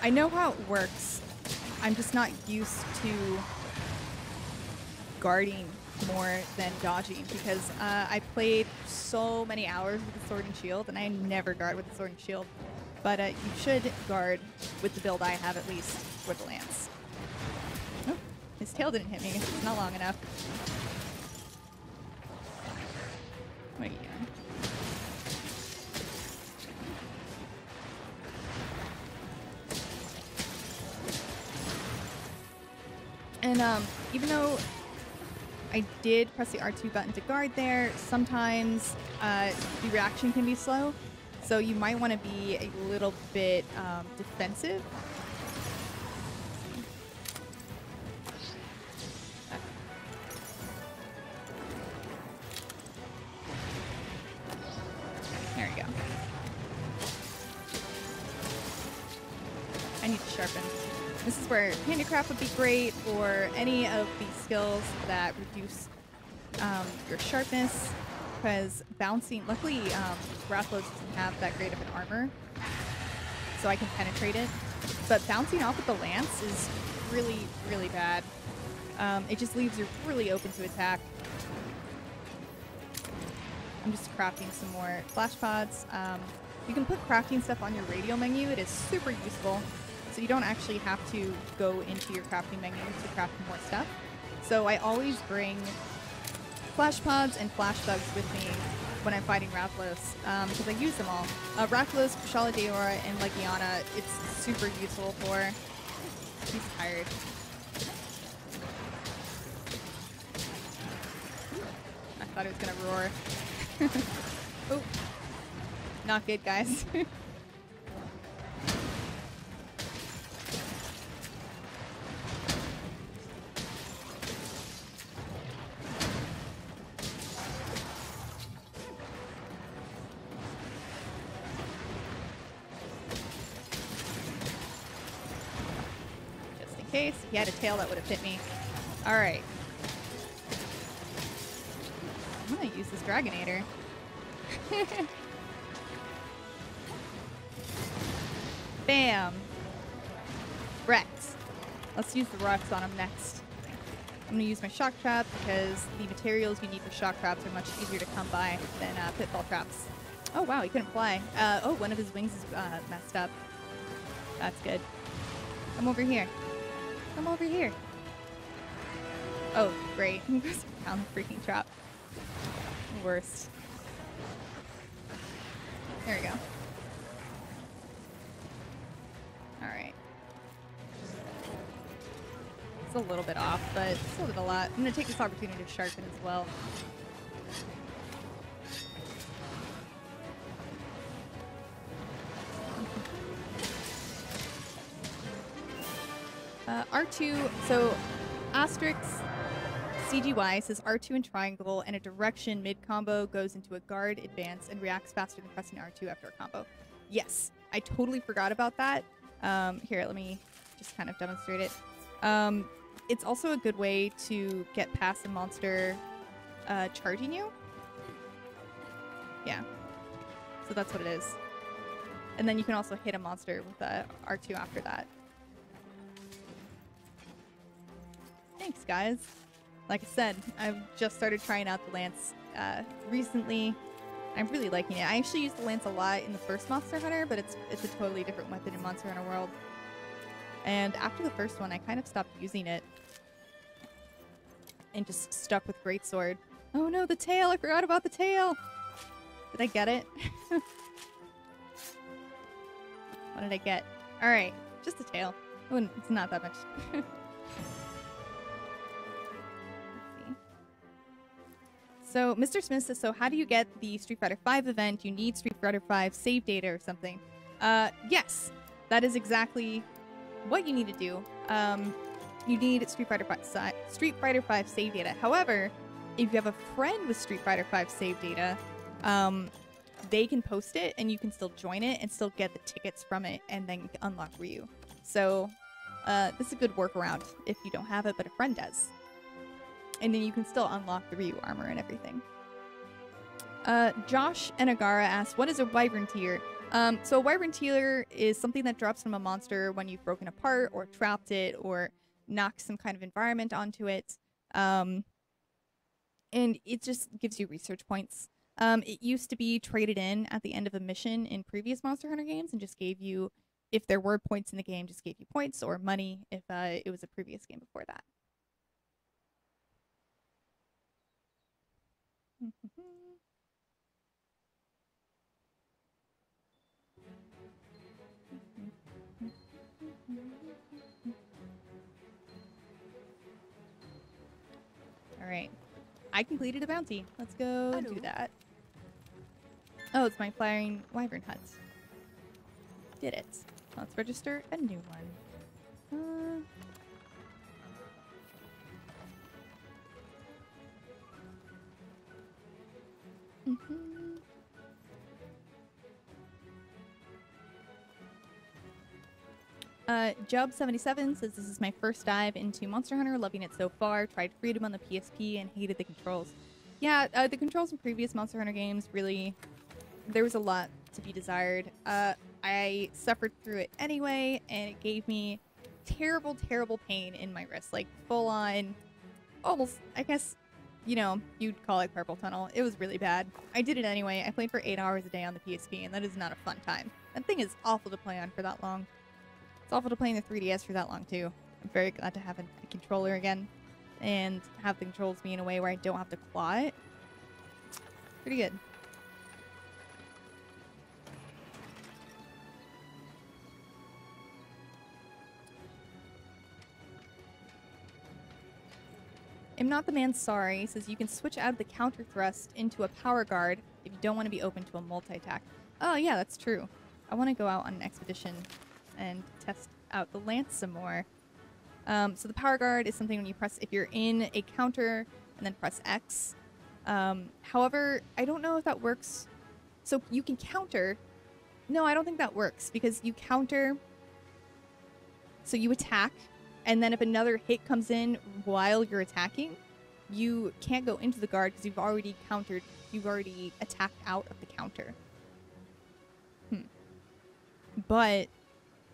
I know how it works. I'm just not used to guarding more than dodging, because I played so many hours with the sword and shield, and I never guard with the sword and shield. But you should guard with the build I have, at least with the Lance. Oh, his tail didn't hit me. It's not long enough. What are you doing? And even though I did press the R2 button to guard there, sometimes the reaction can be slow, so you might want to be a little bit defensive. There we go. I need to sharpen. This is where handicraft would be great, or any of these skills that reduce your sharpness. because bouncing. Luckily, Rathalos doesn't have that great of an armor, so I can penetrate it. But bouncing off with the lance is really, really bad. It just leaves you really open to attack. I'm just crafting some more flash pods. You can put crafting stuff on your radio menu. It is super useful. So you don't actually have to go into your crafting menu to craft more stuff. So I always bring flash pods and flash bugs with me when I'm fighting Rathalos, because I use them all. Rathalos, Kushala Daora, and Legiana, it's super useful for... He's tired. I thought it was gonna roar. Oh. Not good, guys. Just in case. If he had a tail, that would have hit me. Alright. I'm gonna use this Dragonator. Bam! Wrecked. Let's use the rocks on him next. I'm gonna use my shock trap because the materials you need for shock traps are much easier to come by than pitfall traps. Oh wow, he couldn't fly. Oh, one of his wings is messed up. That's good. Come over here. Come over here. Oh, great. He goes down the freaking trap. Worst. There we go. Alright. It's a little bit off, but still did a lot. I'm going to take this opportunity to sharpen as well. R2, so asterisk CGY says R2 and triangle and a direction mid combo goes into a guard advance and reacts faster than pressing R2 after a combo. Yes, I totally forgot about that. Here, let me just kind of demonstrate it. It's also a good way to get past a monster charging you. Yeah, so that's what it is. And then you can also hit a monster with R2 after that. Thanks, guys. Like I said, I've just started trying out the lance recently. I'm really liking it. I actually used the lance a lot in the first Monster Hunter, but it's a totally different weapon in Monster Hunter World. And after the first one, I kind of stopped using it and just stuck with Greatsword. Oh no, the tail! I forgot about the tail! Did I get it? What did I get? Alright, just a tail. Oh, it's not that much. So, Mr. Smith says, so how do you get the Street Fighter V event? You need Street Fighter V save data or something. Yes, that is exactly what you need to do. You need Street Fighter V save data. However, if you have a friend with Street Fighter V save data, they can post it and you can still join it and still get the tickets from it and then unlock Ryu. So, this is a good workaround if you don't have it, but a friend does. And then you can still unlock the Ryu armor and everything. Josh Enagara asks, what is a Wyvern Tear? So a Wyvern Tear is something that drops from a monster when you've broken apart or trapped it or knocked some kind of environment onto it. And it just gives you research points. It used to be traded in at the end of a mission in previous Monster Hunter games and just gave you, if there were points in the game, just gave you points or money if it was a previous game before that. Alright. I completed a bounty. Let's go do that. Oh, it's my flying wyvern hut. Did it. Let's register a new one. Job77 says, this is my first dive into Monster Hunter, loving it so far. Tried Freedom on the PSP and hated the controls. Yeah, the controls in previous Monster Hunter games really, there was a lot to be desired. I suffered through it anyway, and it gave me terrible, terrible pain in my wrist. Like, full on, almost, I guess, you know, you'd call it carpal tunnel. It was really bad. I did it anyway. I played for 8 hours a day on the PSP, and that is not a fun time. That thing is awful to play on for that long. It's awful to play in the 3DS for that long, too. I'm very glad to have a controller again, and have the controls be in a way where I don't have to claw it. Pretty good. I'm not the man sorry says you can switch out of the counter thrust into a power guard if you don't want to be open to a multi-attack. Oh yeah, that's true. I want to go out on an expedition and test out the lance some more. So the power guard is something when you press, if you're in a counter and then press X. However, I don't know if that works. So you can counter. No, I don't think that works because you counter. So you attack. And then if another hit comes in while you're attacking, you can't go into the guard because you've already countered, you've already attacked out of the counter. But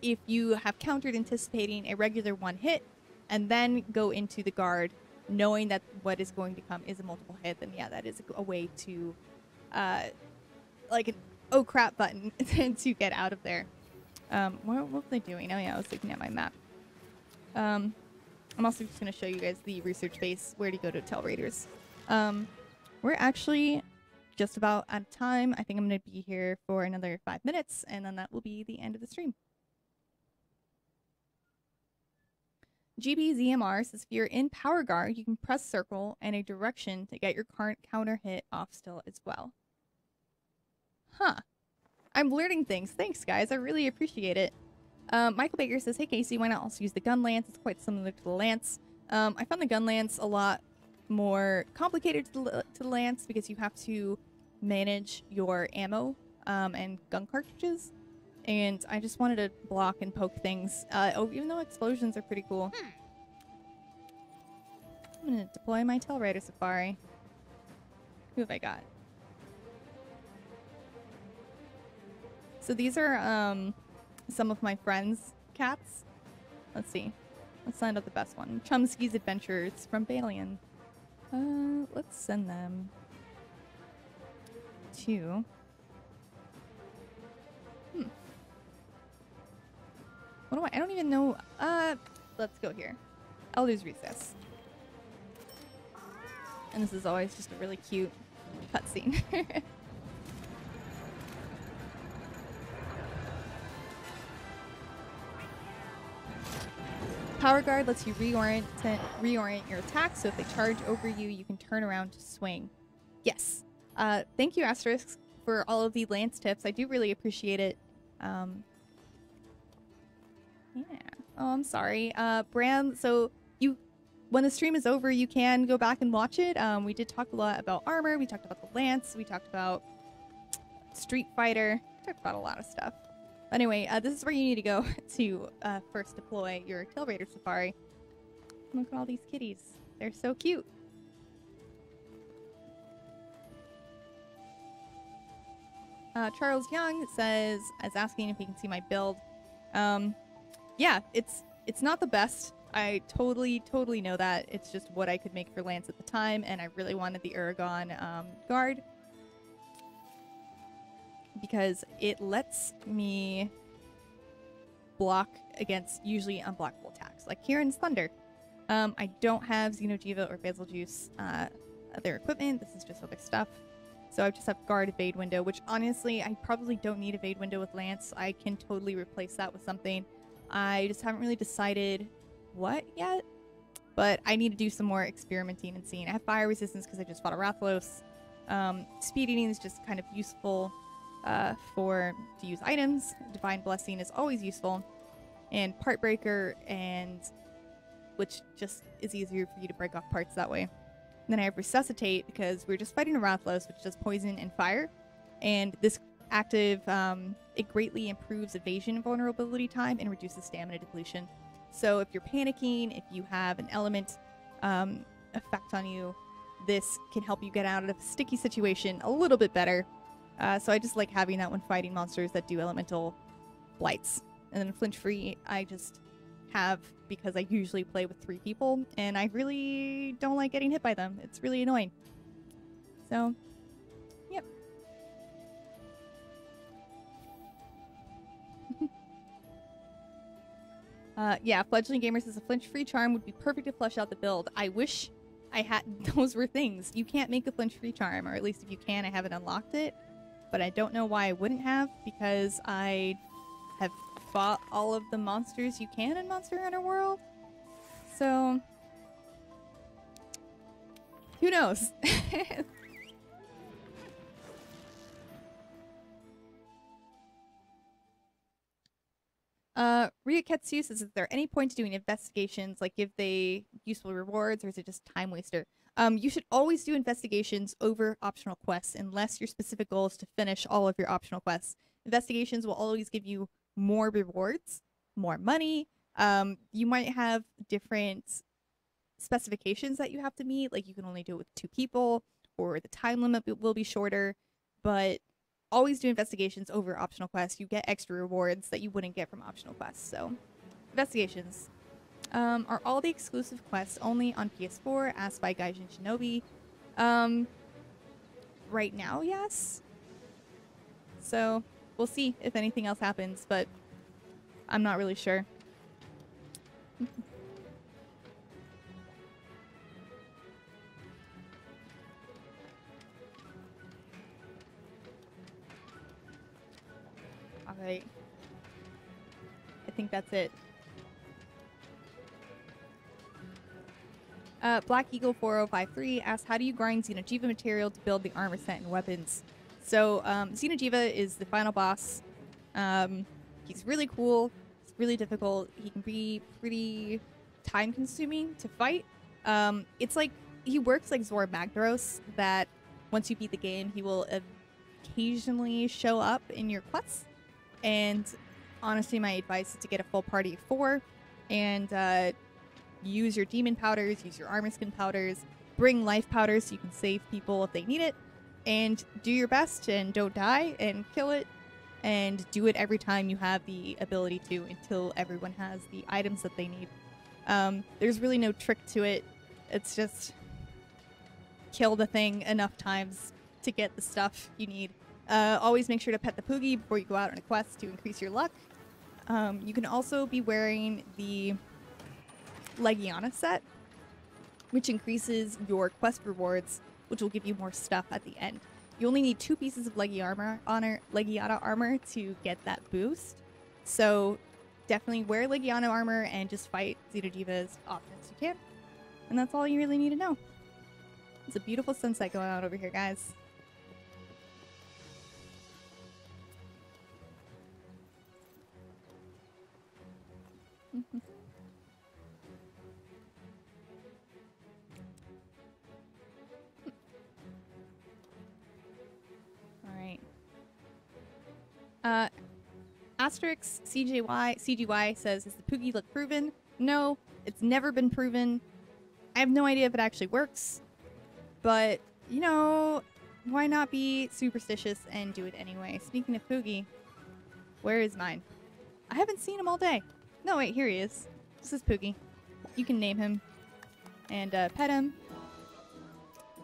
if you have countered anticipating a regular one hit and then go into the guard knowing that what is going to come is a multiple hit, then yeah, that is a way to, like an oh crap button to get out of there. What was I doing? Oh yeah, I was looking at my map. I'm also just going to show you guys the research base, where to go to Tailraiders. We're actually just about out of time. I think I'm going to be here for another 5 minutes, and then that will be the end of the stream. GBZMR says if you're in Power Guard, you can press circle and a direction to get your current counter hit off still as well. Huh. I'm learning things. Thanks, guys. I really appreciate it. Michael Baker says, hey Casey, why not also use the gun lance? It's quite similar to the lance. I found the gun lance a lot more complicated to the lance because you have to manage your ammo and gun cartridges. And I just wanted to block and poke things. Even though explosions are pretty cool. I'm going to deploy my Tailraider Safari. Who have I got? So these are some of my friends' cats. Let's see. Let's find out the best one. Chumsky's Adventures from Balian. Let's send them to... What do I don't even know. Let's go here. Elder's Recess. And this is always just a really cute cutscene. Power Guard lets you reorient your attack, so if they charge over you, you can turn around to swing. Yes. Thank you, Asterisk, for all of the lance tips. I do really appreciate it. Yeah. Oh, I'm sorry. Bram, so when the stream is over, you can go back and watch it. We did talk a lot about armor. We talked about the lance. We talked about Street Fighter. We talked about a lot of stuff. Anyway, this is where you need to go to first deploy your Tailraider Safari. Look at all these kitties. They're so cute. Charles Young is asking if he can see my build. Yeah, it's not the best. I totally know that. It's just what I could make for Lance at the time, and I really wanted the Aragon guard. Because it lets me block against usually unblockable attacks, like Kieran's Thunder. I don't have Xenojiva or Basiljuice, their equipment. This is just other stuff. So I just have guard evade window, which honestly, I probably don't need evade window with Lance. I can totally replace that with something. I just haven't really decided what yet, but I need to do some more experimenting and seeing. I have fire resistance because I just fought a Rathalos. Speed eating is just kind of useful to use items. Divine Blessing is always useful, and Part Breaker, and which just is easier for you to break off parts that way. And then I have Resuscitate because we're just fighting a Rathalos, which does poison and fire, and this active it greatly improves evasion and vulnerability time and reduces stamina depletion. So if you're panicking, if you have an element effect on you, this can help you get out of a sticky situation a little bit better. So I just like having that when fighting monsters that do elemental blights. And then flinch free, I just have because I usually play with 3 people, and I really don't like getting hit by them. It's really annoying. So, yep. Yeah, Fledgling Gamer says a flinch-free charm would be perfect to flesh out the build. I wish I had those were things. You can't make a flinch-free charm, or at least if you can, I haven't unlocked it. But I don't know why I wouldn't have, because I have fought all of the monsters you can in Monster Hunter World. So, who knows? Ryuketsu says, is there any point to doing investigations, like give they useful rewards, or is it just time waster? You should always do investigations over optional quests, unless your specific goal is to finish all of your optional quests. Investigations will always give you more rewards, more money. You might have different specifications that you have to meet, like you can only do it with 2 people, or the time limit will be shorter, but always do investigations over optional quests. You get extra rewards that you wouldn't get from optional quests. So, investigations. Are all the exclusive quests only on PS4? Asked by Gaijin Shinobi. Right now, yes. So, we'll see if anything else happens, but I'm not really sure. Alright. I think that's it. Black Eagle 4053 asks, how do you grind Xeno'jiiva material to build the armor set and weapons? So, Xeno'jiiva is the final boss. He's really cool. It's really difficult. He can be pretty time-consuming to fight. It's like, he works like Zora Magdaros, that once you beat the game, he will occasionally show up in your quests. And honestly, my advice is to get a full party of 4 and use your demon powders, use your armor skin powders, bring life powders so you can save people if they need it, and do your best and don't die and kill it, and do it every time you have the ability to until everyone has the items that they need. There's really no trick to it. It's just kill the thing enough times to get the stuff you need. Always make sure to pet the Poogie before you go out on a quest to increase your luck. You can also be wearing the Legiana set, which increases your quest rewards, which will give you more stuff at the end. You only need 2 pieces of Legiana armor to get that boost. So definitely wear Legiana armor and just fight Xeno'jiiva as often as you can. And that's all you really need to know. It's a beautiful sunset going on over here, guys. Asterix CGY says, is the Poogie look proven? No, it's never been proven. I have no idea if it actually works, but, you know, why not be superstitious and do it anyway? Speaking of Poogie, where is mine? I haven't seen him all day. No, wait, here he is. This is Poogie. You can name him and pet him.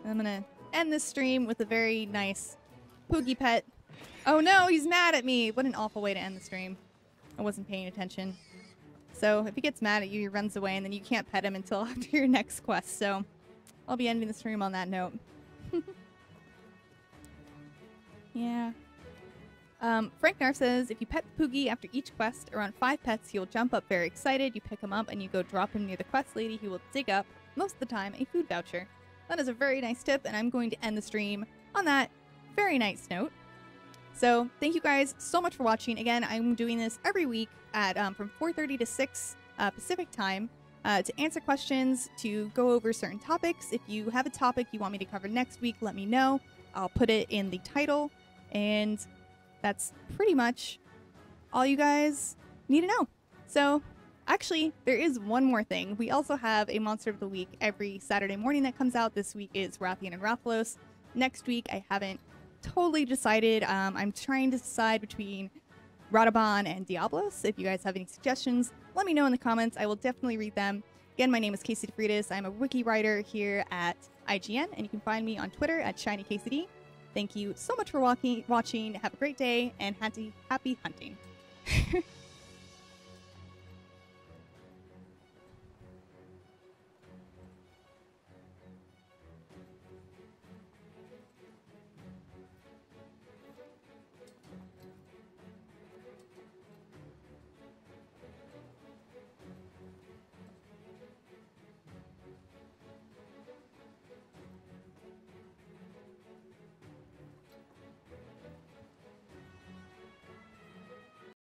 I'm gonna end this stream with a very nice Poogie pet. Oh no, he's mad at me! What an awful way to end the stream. I wasn't paying attention. So, if he gets mad at you, he runs away, and then you can't pet him until after your next quest, so I'll be ending the stream on that note. Yeah. Frank Nar says, if you pet Poogie after each quest, around 5 pets, he will jump up very excited. You pick him up, and you go drop him near the quest lady, he will dig up, most of the time, a food voucher. That is a very nice tip, and I'm going to end the stream on that very nice note. So, thank you guys so much for watching. Again, I'm doing this every week at from 4:30 to 6 Pacific time to answer questions, to go over certain topics. If you have a topic you want me to cover next week, let me know. I'll put it in the title, and that's pretty much all you guys need to know. So, Actually, there is one more thing. We also have a Monster of the Week every Saturday morning that comes out. This week is Rathian and Rathalos. Next week, I haven't totally decided. I'm trying to decide between Radabon and Diablos. If you guys have any suggestions, let me know in the comments. I will definitely read them. Again, my name is Casey DeFritas. I'm a wiki writer here at IGN, and you can find me on Twitter at ShinyKCD. Thank you so much for watching. Have a great day, and happy hunting.